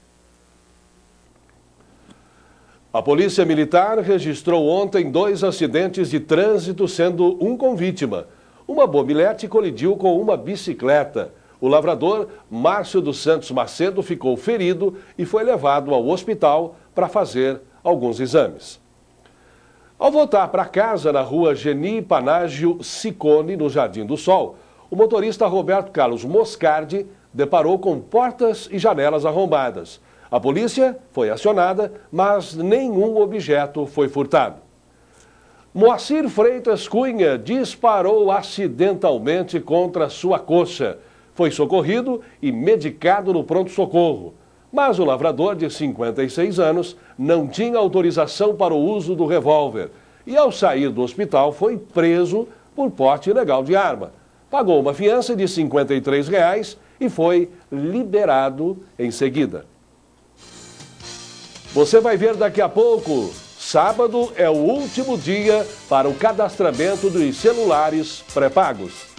A Polícia Militar registrou ontem 2 acidentes de trânsito, sendo um com vítima. Uma mobilete colidiu com uma bicicleta. O lavrador Márcio dos Santos Macedo ficou ferido e foi levado ao hospital para fazer alguns exames. Ao voltar para casa na rua Geni Panágio Ciccone, no Jardim do Sol, o motorista Roberto Carlos Moscardi deparou com portas e janelas arrombadas. A polícia foi acionada, mas nenhum objeto foi furtado. Moacir Freitas Cunha disparou acidentalmente contra sua coxa. Foi socorrido e medicado no pronto-socorro. Mas o lavrador, de 56 anos, não tinha autorização para o uso do revólver. E, ao sair do hospital, foi preso por porte ilegal de arma. Pagou uma fiança de R$ 53 e foi liberado em seguida. Você vai ver daqui a pouco. Sábado é o último dia para o cadastramento dos celulares pré-pagos.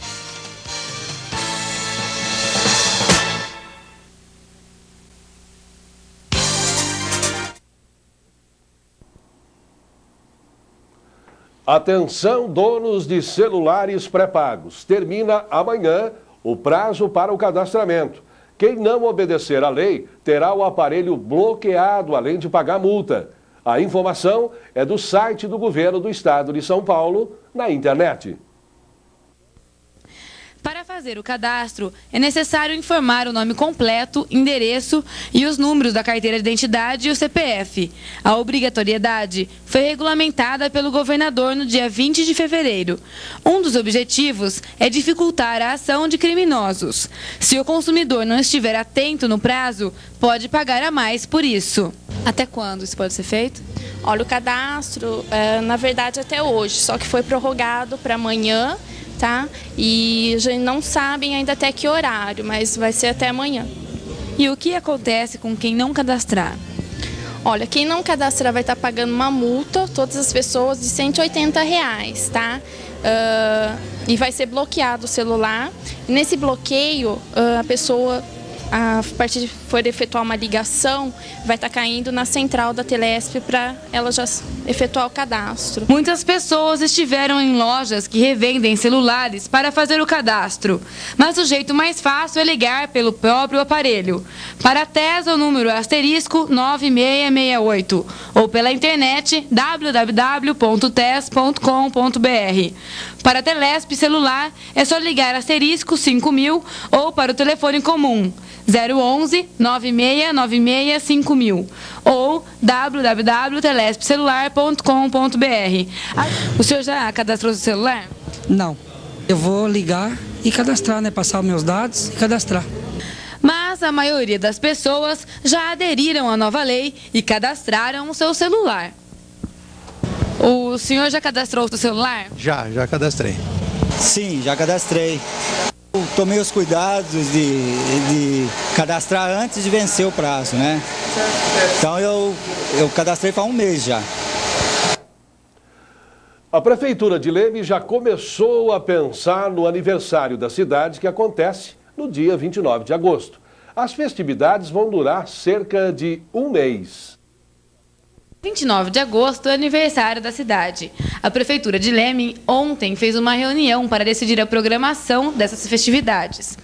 Atenção, donos de celulares pré-pagos. Termina amanhã o prazo para o cadastramento. Quem não obedecer à lei terá o aparelho bloqueado, além de pagar multa. A informação é do site do Governo do Estado de São Paulo, na internet. Para fazer o cadastro, é necessário informar o nome completo, endereço e os números da carteira de identidade e o CPF. A obrigatoriedade foi regulamentada pelo governador no dia 20 de fevereiro. Um dos objetivos é dificultar a ação de criminosos. Se o consumidor não estiver atento no prazo, pode pagar a mais por isso. Até quando isso pode ser feito? Olha, o cadastro, na verdade, até hoje, só que foi prorrogado para amanhã. Tá? E a gente não sabe ainda até que horário, mas vai ser até amanhã. E o que acontece com quem não cadastrar? Olha, quem não cadastrar vai estar pagando uma multa, todas as pessoas, de R$ 180, tá? E vai ser bloqueado o celular. Nesse bloqueio, a pessoa, a partir de for efetuar uma ligação, vai estar caindo na central da Telesp para ela já efetuar o cadastro. Muitas pessoas estiveram em lojas que revendem celulares para fazer o cadastro, mas o jeito mais fácil é ligar pelo próprio aparelho. Para a TES, o número é *9668 ou pela internet www.tes.com.br. Para a Telesp celular, é só ligar *5000 ou para o telefone comum 011 96965000 ou www.telespcelular.com.br. O senhor já cadastrou seu celular? Não. Eu vou ligar e cadastrar, né? Passar os meus dados e cadastrar. Mas a maioria das pessoas já aderiram à nova lei e cadastraram o seu celular. O senhor já cadastrou o seu celular? Já cadastrei. Sim, já cadastrei. Eu tomei os cuidados de cadastrar antes de vencer o prazo, né? Então eu cadastrei faz um mês já. A Prefeitura de Leme já começou a pensar no aniversário da cidade, que acontece no dia 29 de agosto. As festividades vão durar cerca de um mês. 29 de agosto é aniversário da cidade. A Prefeitura de Leme ontem fez uma reunião para decidir a programação dessas festividades.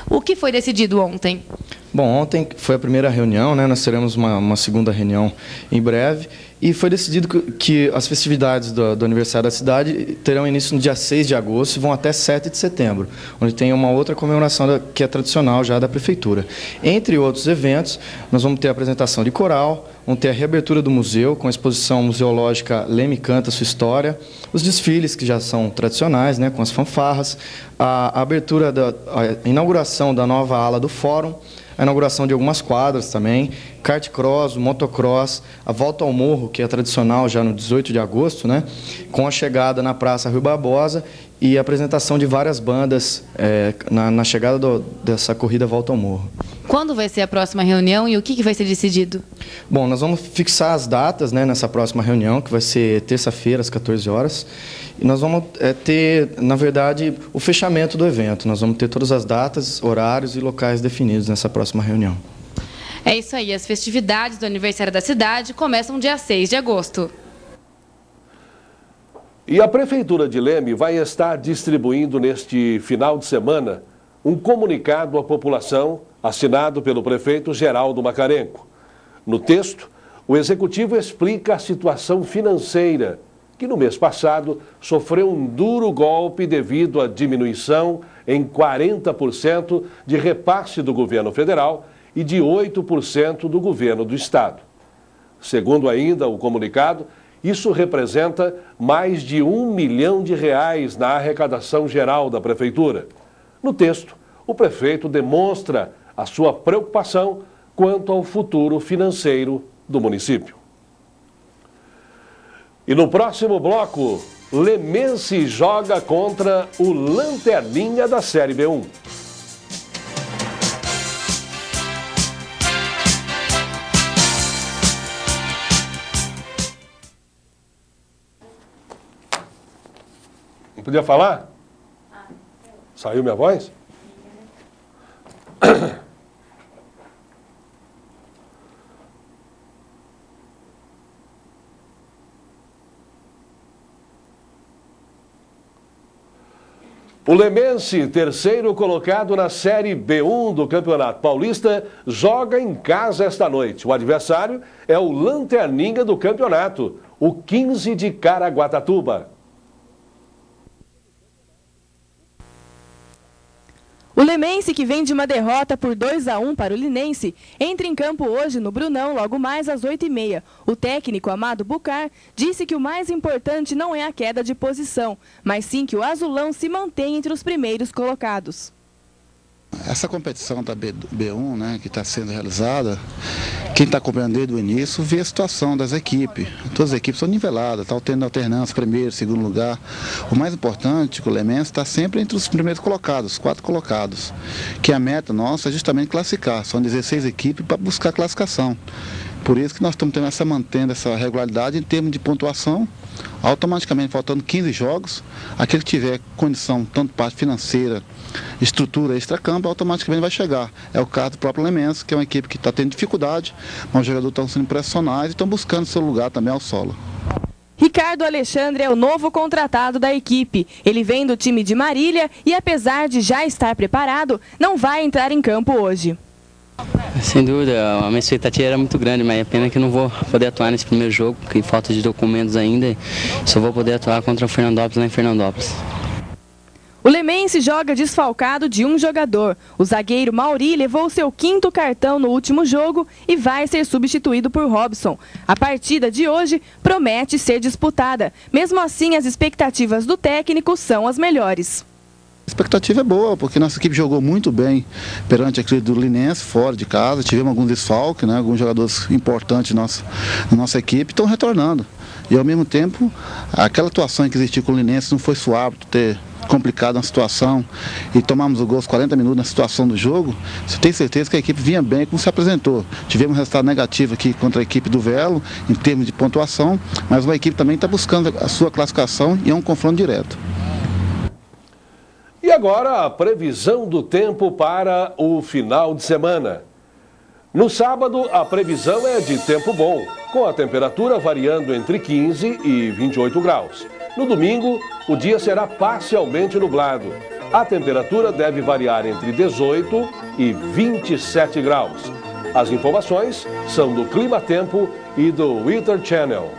O que foi decidido ontem? Bom, ontem foi a primeira reunião, né? Nós teremos uma segunda reunião em breve. E foi decidido que as festividades do aniversário da cidade terão início no dia 6 de agosto e vão até 7 de setembro, onde tem uma outra comemoração que é tradicional já da Prefeitura. Entre outros eventos, nós vamos ter a apresentação de coral, vamos ter a reabertura do museu com a exposição museológica Leme Canta Sua História, os desfiles que já são tradicionais, né, com as fanfarras, a inauguração da nova ala do Fórum, a inauguração de algumas quadras também, kart cross, motocross, a volta ao morro, que é tradicional já no 18 de agosto, né, com a chegada na Praça Rui Barbosa e a apresentação de várias bandas na chegada dessa corrida volta ao morro. Quando vai ser a próxima reunião e o que vai ser decidido? Bom, nós vamos fixar as datas, né, nessa próxima reunião, que vai ser terça-feira, às 14 horas. E nós vamos ter, na verdade, o fechamento do evento. Nós vamos ter todas as datas, horários e locais definidos nessa próxima reunião. É isso aí, as festividades do aniversário da cidade começam dia 6 de agosto. E a Prefeitura de Leme vai estar distribuindo neste final de semana um comunicado à população assinado pelo prefeito Geraldo Macarenco. No texto, o Executivo explica a situação financeira, que no mês passado sofreu um duro golpe devido à diminuição em 40% de repasse do governo federal e de 8% do governo do estado. Segundo ainda o comunicado, isso representa mais de R$1 milhão na arrecadação geral da Prefeitura. No texto, o prefeito demonstra a sua preocupação quanto ao futuro financeiro do município. E no próximo bloco, Lemense joga contra o Lanterninha da Série B1. Não podia falar? Saiu minha voz? O Lemense, terceiro colocado na Série B1 do Campeonato Paulista, joga em casa esta noite. O adversário é o Lanterninha do campeonato, o 15 de Caraguatatuba. O Lemense, que vem de uma derrota por 2-1 para o Linense, entra em campo hoje no Brunão, logo mais às 8h30. O técnico Amado Bucar disse que o mais importante não é a queda de posição, mas sim que o azulão se mantém entre os primeiros colocados. Essa competição da B1, né, que está sendo realizada, quem está acompanhando desde o início vê a situação das equipes. Todas as equipes são niveladas, está tendo alternância, primeiro, segundo lugar. O mais importante é que o Lemense está sempre entre os primeiros colocados, os 4 colocados. Que a meta nossa é justamente classificar, são 16 equipes para buscar classificação. Por isso que nós estamos mantendo essa regularidade em termos de pontuação. Automaticamente, faltando 15 jogos, aquele que tiver condição, tanto parte financeira, estrutura, extracampo, automaticamente vai chegar. É o caso do próprio Lemense, que é uma equipe que está tendo dificuldade, mas os jogadores estão sendo pressionados e estão buscando seu lugar também ao solo. Ricardo Alexandre é o novo contratado da equipe. Ele vem do time de Marília e, apesar de já estar preparado, não vai entrar em campo hoje. Sem dúvida, a minha expectativa era muito grande, mas é pena que eu não vou poder atuar nesse primeiro jogo, porque falta de documentos ainda, só vou poder atuar contra o Fernandópolis lá em Fernandópolis. O Lemense joga desfalcado de um jogador. O zagueiro Mauri levou seu 5º cartão no último jogo e vai ser substituído por Robson. A partida de hoje promete ser disputada. Mesmo assim, as expectativas do técnico são as melhores. A expectativa é boa, porque nossa equipe jogou muito bem perante a equipe do Linense, fora de casa. Tivemos alguns desfalques, né? Alguns jogadores importantes da nossa equipe estão retornando. E ao mesmo tempo, aquela atuação que existiu com o Linense não foi suave ter complicado na situação e tomamos o gol aos 40 minutos na situação do jogo, você tem certeza que a equipe vinha bem como se apresentou. Tivemos um resultado negativo aqui contra a equipe do Velo, em termos de pontuação, mas uma equipe também está buscando a sua classificação e é um confronto direto. E agora a previsão do tempo para o final de semana. No sábado, a previsão é de tempo bom, com a temperatura variando entre 15 e 28 graus. No domingo, o dia será parcialmente nublado. A temperatura deve variar entre 18 e 27 graus. As informações são do Clima Tempo e do Weather Channel.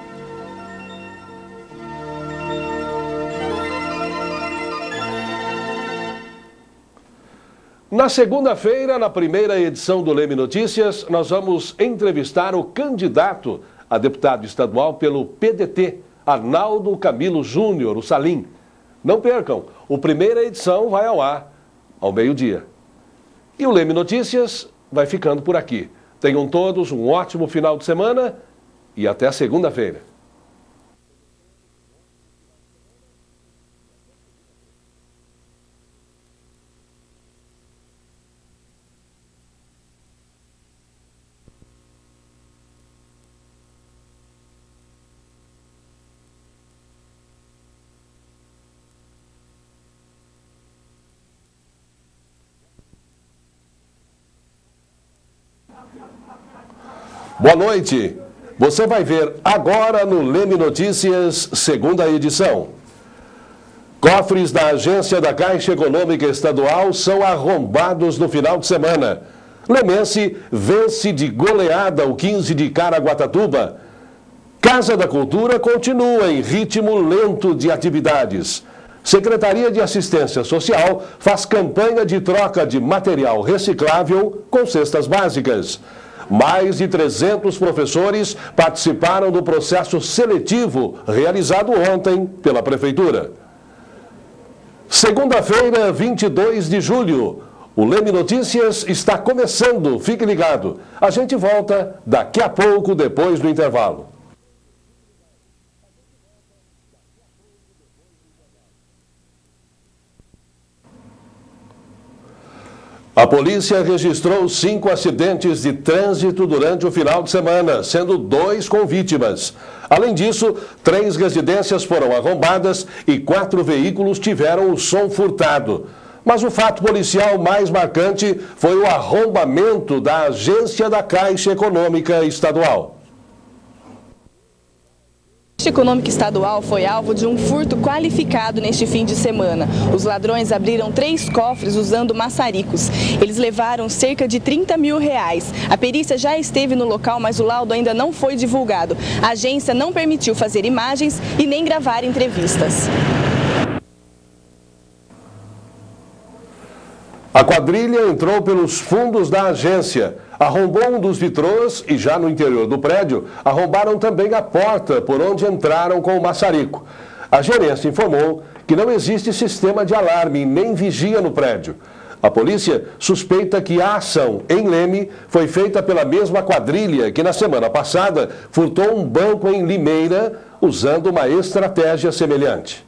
Na segunda-feira, na primeira edição do Leme Notícias, nós vamos entrevistar o candidato a deputado estadual pelo PDT, Arnaldo Camilo Júnior, o Salim. Não percam, a primeira edição vai ao ar ao meio-dia. E o Leme Notícias vai ficando por aqui. Tenham todos um ótimo final de semana e até segunda-feira. Boa noite. Você vai ver agora no Leme Notícias, segunda edição. Cofres da agência da Caixa Econômica Estadual são arrombados no final de semana. Lemense vence de goleada o 15 de Caraguatatuba. Casa da Cultura continua em ritmo lento de atividades. Secretaria de Assistência Social faz campanha de troca de material reciclável com cestas básicas. Mais de 300 professores participaram do processo seletivo realizado ontem pela Prefeitura. Segunda-feira, 22 de julho. O Leme Notícias está começando. Fique ligado. A gente volta daqui a pouco, depois do intervalo. A polícia registrou 5 acidentes de trânsito durante o final de semana, sendo 2 com vítimas. Além disso, 3 residências foram arrombadas e 4 veículos tiveram o som furtado. Mas o fato policial mais marcante foi o arrombamento da agência da Caixa Econômica Estadual. A Caixa Econômica Estadual foi alvo de um furto qualificado neste fim de semana. Os ladrões abriram 3 cofres usando maçaricos. Eles levaram cerca de R$30 mil. A perícia já esteve no local, mas o laudo ainda não foi divulgado. A agência não permitiu fazer imagens e nem gravar entrevistas. A quadrilha entrou pelos fundos da agência, arrombou um dos vitrôs e já no interior do prédio, arrombaram também a porta por onde entraram com o maçarico. A gerência informou que não existe sistema de alarme nem vigia no prédio. A polícia suspeita que a ação em Leme foi feita pela mesma quadrilha que na semana passada furtou um banco em Limeira usando uma estratégia semelhante.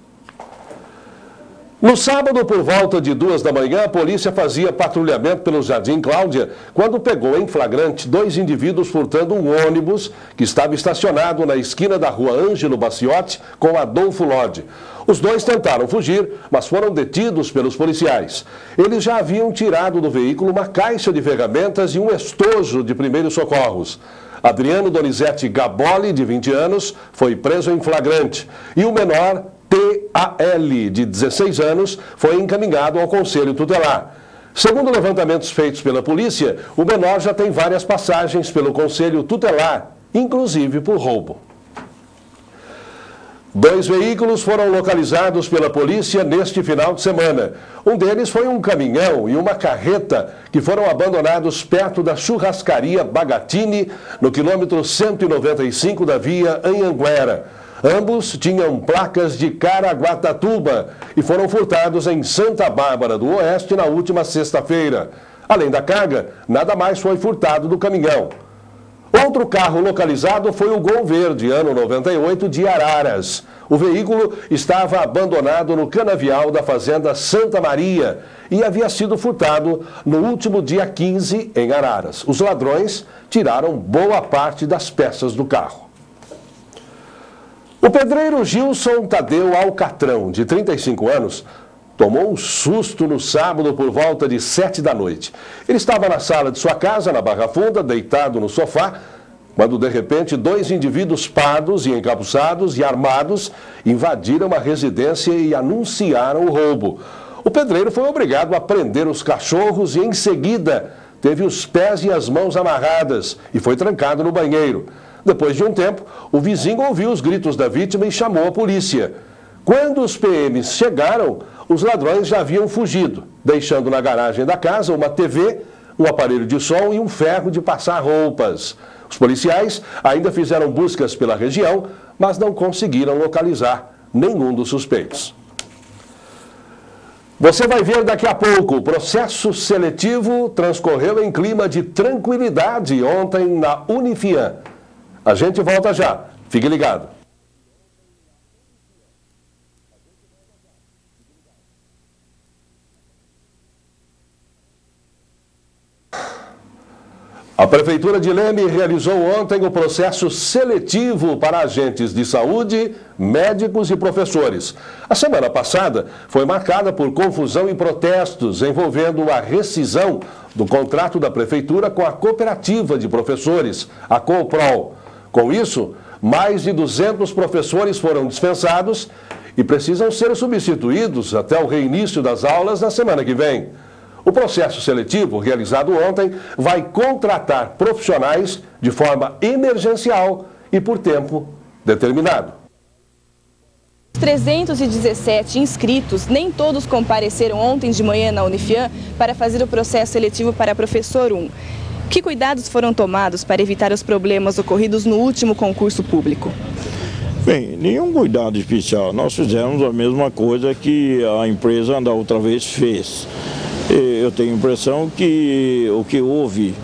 No sábado, por volta de 2 da manhã, a polícia fazia patrulhamento pelo Jardim Cláudia, quando pegou em flagrante 2 indivíduos furtando um ônibus que estava estacionado na esquina da rua Ângelo Baciotti com Adolfo Lodge. Os 2 tentaram fugir, mas foram detidos pelos policiais. Eles já haviam tirado do veículo uma caixa de ferramentas e um estojo de primeiros socorros. Adriano Donizete Gaboli, de 20 anos, foi preso em flagrante. E o menor, TAL, de 16 anos, foi encaminhado ao Conselho Tutelar. Segundo levantamentos feitos pela polícia, o menor já tem várias passagens pelo Conselho Tutelar, inclusive por roubo. 2 veículos foram localizados pela polícia neste final de semana. Um deles foi um caminhão e uma carreta que foram abandonados perto da churrascaria Bagatini, no quilômetro 195 da via Anhanguera. Ambos tinham placas de Caraguatatuba e foram furtados em Santa Bárbara do Oeste na última sexta-feira. Além da carga, nada mais foi furtado do caminhão. Outro carro localizado foi o Gol Verde, ano 98, de Araras. O veículo estava abandonado no canavial da fazenda Santa Maria e havia sido furtado no último dia 15 em Araras. Os ladrões tiraram boa parte das peças do carro. O pedreiro Gilson Tadeu Alcatrão, de 35 anos, tomou um susto no sábado por volta de 7 da noite. Ele estava na sala de sua casa, na Barra Funda, deitado no sofá, quando de repente 2 indivíduos pardos e encapuçados e armados invadiram a residência e anunciaram o roubo. O pedreiro foi obrigado a prender os cachorros e em seguida teve os pés e as mãos amarradas e foi trancado no banheiro. Depois de um tempo, o vizinho ouviu os gritos da vítima e chamou a polícia. Quando os PMs chegaram, os ladrões já haviam fugido, deixando na garagem da casa uma TV, um aparelho de som e um ferro de passar roupas. Os policiais ainda fizeram buscas pela região, mas não conseguiram localizar nenhum dos suspeitos. Você vai ver daqui a pouco, o processo seletivo transcorreu em clima de tranquilidade ontem na Unifiam. A gente volta já. Fique ligado. A Prefeitura de Leme realizou ontem o processo seletivo para agentes de saúde, médicos e professores. A semana passada foi marcada por confusão e protestos envolvendo a rescisão do contrato da Prefeitura com a Cooperativa de Professores, a COPROL. Com isso, mais de 200 professores foram dispensados e precisam ser substituídos até o reinício das aulas na semana que vem. O processo seletivo, realizado ontem, vai contratar profissionais de forma emergencial e por tempo determinado. 317 inscritos, nem todos compareceram ontem de manhã na Unifiam para fazer o processo seletivo para professor 1. Que cuidados foram tomados para evitar os problemas ocorridos no último concurso público? Bem, nenhum cuidado especial. Nós fizemos a mesma coisa que a empresa da outra vez fez. Eu tenho a impressão que o que houve,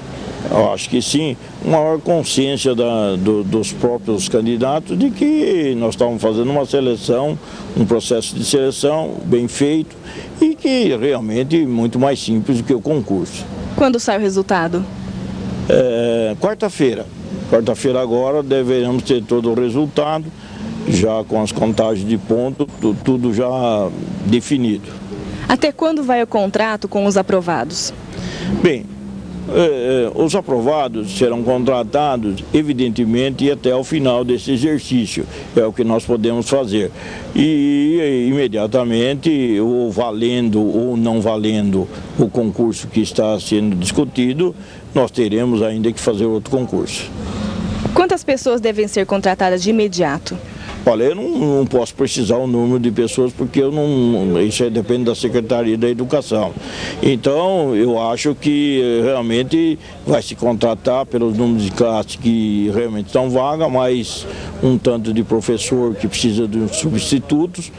eu acho que sim, uma maior consciência dos próprios candidatos de que nós estávamos fazendo uma seleção, um processo de seleção bem feito e que realmente é muito mais simples do que o concurso. Quando sai o resultado? Quarta-feira. Quarta-feira agora deveremos ter todo o resultado, já com as contagens de ponto, tudo já definido. Até quando vai o contrato com os aprovados? Bem, os aprovados serão contratados, evidentemente, até o final desse exercício. É o que nós podemos fazer. E imediatamente, ou valendo ou não valendo o concurso que está sendo discutido, nós teremos ainda que fazer outro concurso. Quantas pessoas devem ser contratadas de imediato? Olha, eu não posso precisar o número de pessoas porque isso depende da Secretaria da Educação. Então, eu acho que realmente vai se contratar pelos números de classe que realmente estão vagas, mais um tanto de professor que precisa de substitutos.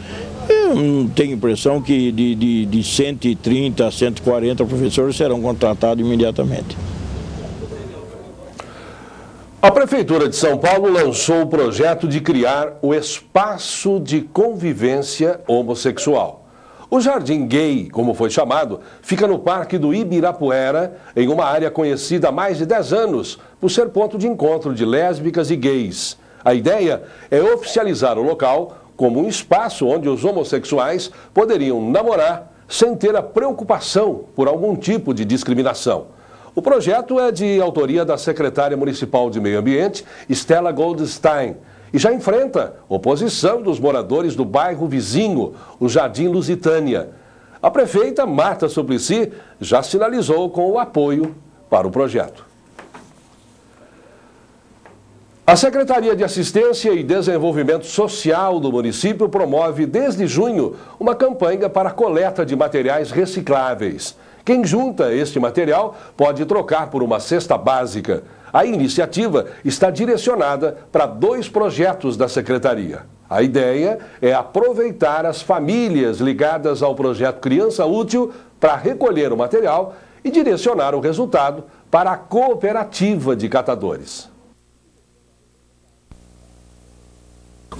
Eu tenho a impressão que de 130 a 140 professores serão contratados imediatamente. A Prefeitura de São Paulo lançou o projeto de criar o Espaço de Convivência Homossexual. O Jardim Gay, como foi chamado, fica no Parque do Ibirapuera, em uma área conhecida há mais de 10 anos, por ser ponto de encontro de lésbicas e gays. A ideia é oficializar o local como um espaço onde os homossexuais poderiam namorar sem ter a preocupação por algum tipo de discriminação. O projeto é de autoria da secretária municipal de Meio Ambiente, Stella Goldstein, e já enfrenta oposição dos moradores do bairro vizinho, o Jardim Lusitânia. A prefeita Marta Suplicy já sinalizou com o apoio para o projeto. A Secretaria de Assistência e Desenvolvimento Social do município promove desde junho uma campanha para a coleta de materiais recicláveis. Quem junta este material pode trocar por uma cesta básica. A iniciativa está direcionada para 2 projetos da Secretaria. A ideia é aproveitar as famílias ligadas ao projeto Criança Útil para recolher o material e direcionar o resultado para a cooperativa de catadores.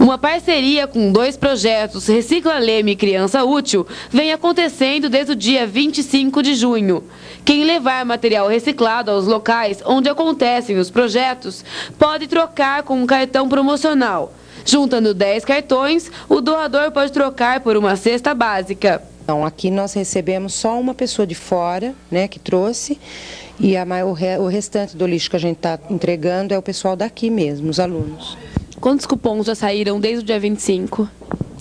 Uma parceria com 2 projetos, Recicla Leme e Criança Útil, vem acontecendo desde o dia 25 de junho. Quem levar material reciclado aos locais onde acontecem os projetos pode trocar com um cartão promocional. Juntando 10 cartões, o doador pode trocar por uma cesta básica. Então, aqui nós recebemos só uma pessoa de fora, né, que trouxe, e o restante do lixo que a gente está entregando é o pessoal daqui mesmo, os alunos. Quantos cupons já saíram desde o dia 25?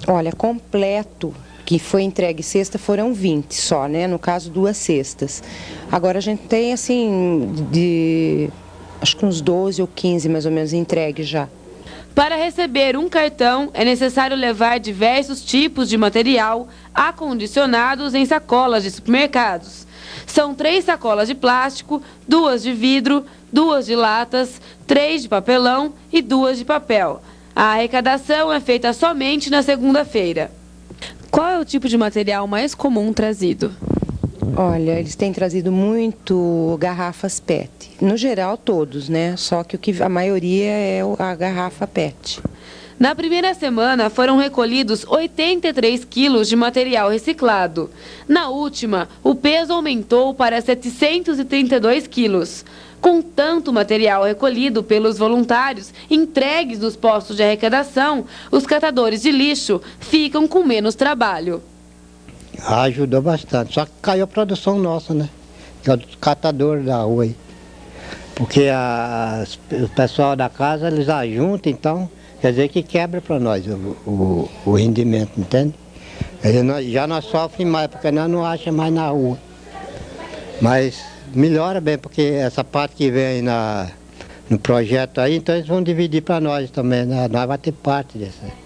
Olha, completo, que foi entregue sexta, foram 20 só, né, no caso 2 cestas. Agora a gente tem, assim, acho que uns 12 ou 15 mais ou menos entregues já. Para receber um cartão, é necessário levar diversos tipos de material acondicionados em sacolas de supermercados. São 3 sacolas de plástico, 2 de vidro, 2 de latas, 3 de papelão e 2 de papel. A arrecadação é feita somente na segunda-feira. Qual é o tipo de material mais comum trazido? Olha, eles têm trazido muito garrafas PET. No geral, todos, né? Só que a maioria é a garrafa PET. Na primeira semana, foram recolhidos 83 quilos de material reciclado. Na última, o peso aumentou para 732 quilos. Com tanto material recolhido pelos voluntários entregues nos postos de arrecadação, os catadores de lixo ficam com menos trabalho. Ajudou bastante, só que caiu a produção nossa, né? Que é o catador da rua aí. Porque o pessoal da casa, eles ajuntam, então, quer dizer que quebra para nós o rendimento, entende? Já nós sofremos mais, porque nós não achamos mais na rua. Mas melhora bem, porque essa parte que vem no projeto aí, então eles vão dividir para nós também, né? Nós vamos ter parte dessa.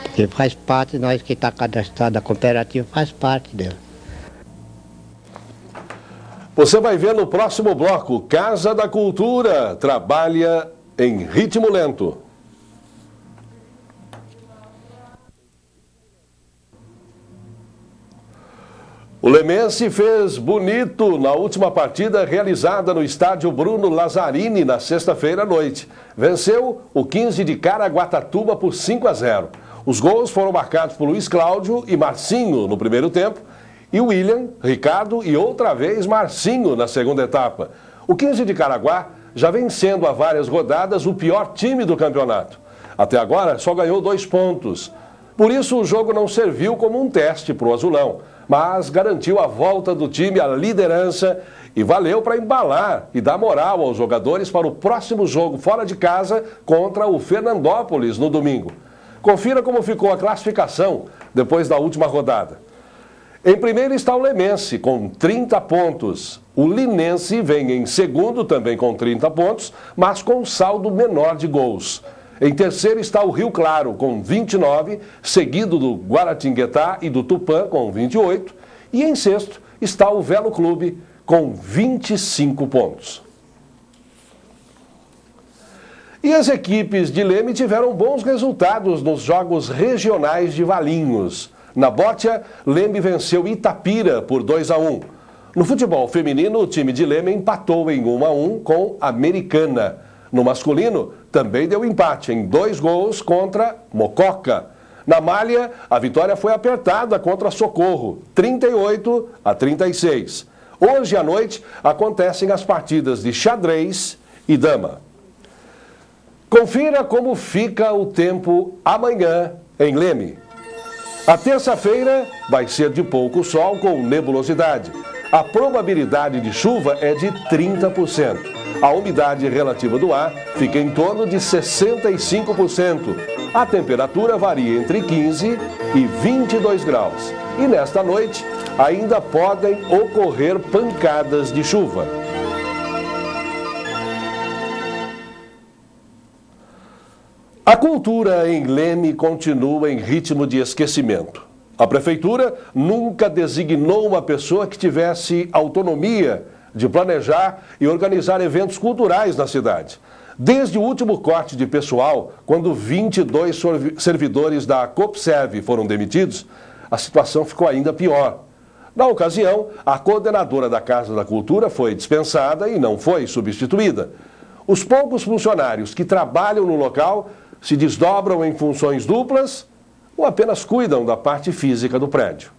Porque faz parte, nós que está cadastrado, a cooperativa faz parte dela. Você vai ver no próximo bloco, Casa da Cultura trabalha em ritmo lento. O Lemense fez bonito na última partida realizada no estádio Bruno Lazzarini na sexta-feira à noite. Venceu o 15 de Caraguatatuba por 5-0. Os gols foram marcados por Luiz Cláudio e Marcinho no primeiro tempo e William, Ricardo e outra vez Marcinho na segunda etapa. O 15 de Caraguá já vem sendo há várias rodadas o pior time do campeonato. Até agora só ganhou 2 pontos. Por isso o jogo não serviu como um teste para o Azulão, mas garantiu a volta do time à liderança e valeu para embalar e dar moral aos jogadores para o próximo jogo fora de casa contra o Fernandópolis no domingo. Confira como ficou a classificação depois da última rodada. Em primeiro está o Lemense, com 30 pontos. O Linense vem em segundo, também com 30 pontos, mas com saldo menor de gols. Em terceiro está o Rio Claro, com 29, seguido do Guaratinguetá e do Tupã, com 28. E em sexto está o Velo Clube, com 25 pontos. E as equipes de Leme tiveram bons resultados nos jogos regionais de Valinhos. Na Bótia, Leme venceu Itapira por 2-1. No futebol feminino, o time de Leme empatou em 1-1 com Americana. No masculino, também deu empate em 2 gols contra Mococa. Na malha, a vitória foi apertada contra Socorro, 38-36. Hoje à noite, acontecem as partidas de xadrez e dama. Confira como fica o tempo amanhã em Leme. A terça-feira vai ser de pouco sol com nebulosidade. A probabilidade de chuva é de 30%. A umidade relativa do ar fica em torno de 65%. A temperatura varia entre 15 e 22 graus. E nesta noite ainda podem ocorrer pancadas de chuva. A cultura em Leme continua em ritmo de esquecimento. A prefeitura nunca designou uma pessoa que tivesse autonomia de planejar e organizar eventos culturais na cidade. Desde o último corte de pessoal, quando 22 servidores da Copserve foram demitidos, a situação ficou ainda pior. Na ocasião, a coordenadora da Casa da Cultura foi dispensada e não foi substituída. Os poucos funcionários que trabalham no local se desdobram em funções duplas ou apenas cuidam da parte física do prédio.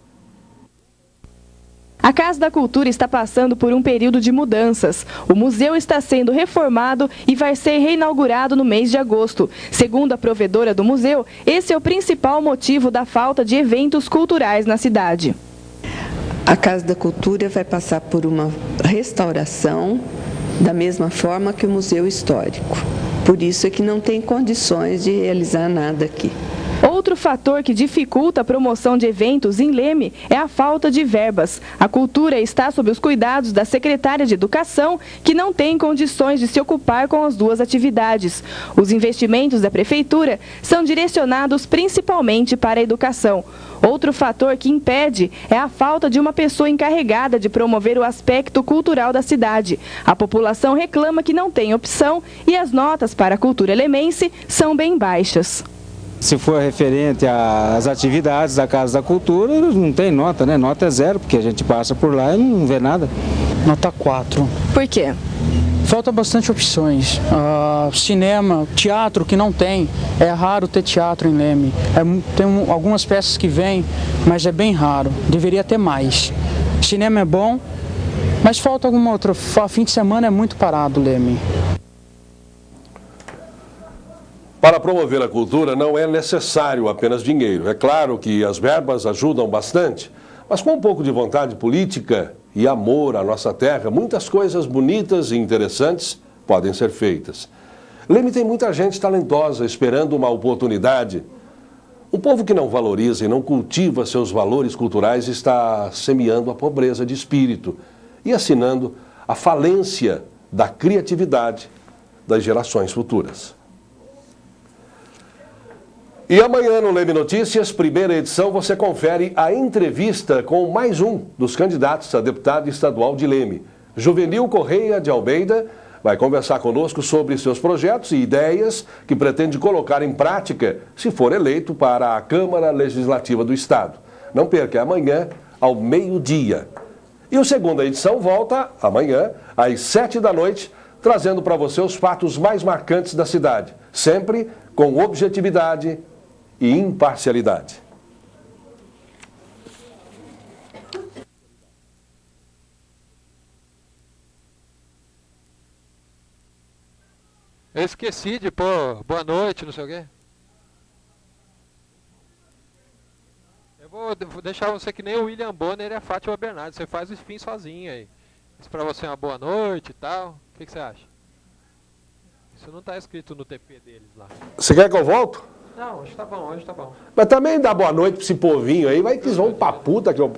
A Casa da Cultura está passando por um período de mudanças. O museu está sendo reformado e vai ser reinaugurado no mês de agosto. Segundo a provedora do museu, esse é o principal motivo da falta de eventos culturais na cidade. A Casa da Cultura vai passar por uma restauração da mesma forma que o Museu Histórico. Por isso é que não tem condições de realizar nada aqui. Outro fator que dificulta a promoção de eventos em Leme é a falta de verbas. A cultura está sob os cuidados da secretária de Educação, que não tem condições de se ocupar com as duas atividades. Os investimentos da Prefeitura são direcionados principalmente para a educação. Outro fator que impede é a falta de uma pessoa encarregada de promover o aspecto cultural da cidade. A população reclama que não tem opção e as notas para a cultura lemense são bem baixas. Se for referente às atividades da Casa da Cultura, não tem nota, né? Nota é 0, porque a gente passa por lá e não vê nada. Nota 4. Por quê? Falta bastante opções. Cinema, teatro que não tem. É raro ter teatro em Leme. Tem algumas peças que vêm, mas é bem raro. Deveria ter mais. Cinema é bom, mas falta alguma outra. Fim de semana é muito parado, Leme. Para promover a cultura não é necessário apenas dinheiro. É claro que as verbas ajudam bastante, mas com um pouco de vontade política e amor à nossa terra, muitas coisas bonitas e interessantes podem ser feitas. Leme tem muita gente talentosa esperando uma oportunidade. Um povo que não valoriza e não cultiva seus valores culturais está semeando a pobreza de espírito e assinando a falência da criatividade das gerações futuras. E amanhã no Leme Notícias, primeira edição, você confere a entrevista com mais um dos candidatos a deputado estadual de Leme. Juvenil Correia de Almeida vai conversar conosco sobre seus projetos e ideias que pretende colocar em prática se for eleito para a Câmara Legislativa do Estado. Não perca, amanhã ao meio-dia. E o segunda edição volta amanhã às 7 da noite, trazendo para você os fatos mais marcantes da cidade, sempre com objetividade e imparcialidade. Eu esqueci de pôr boa noite, não sei o quê. Eu vou deixar você que nem o William Bonner e a Fátima Bernardes. Você faz o fim sozinho aí. Isso pra você é uma boa noite e tal. O que você acha? Isso não tá escrito no TP deles lá. Você quer que eu volto? Não, hoje tá bom, hoje tá bom. Mas também dá boa noite pra esse povinho aí, vai que eles vão pra puta que eu...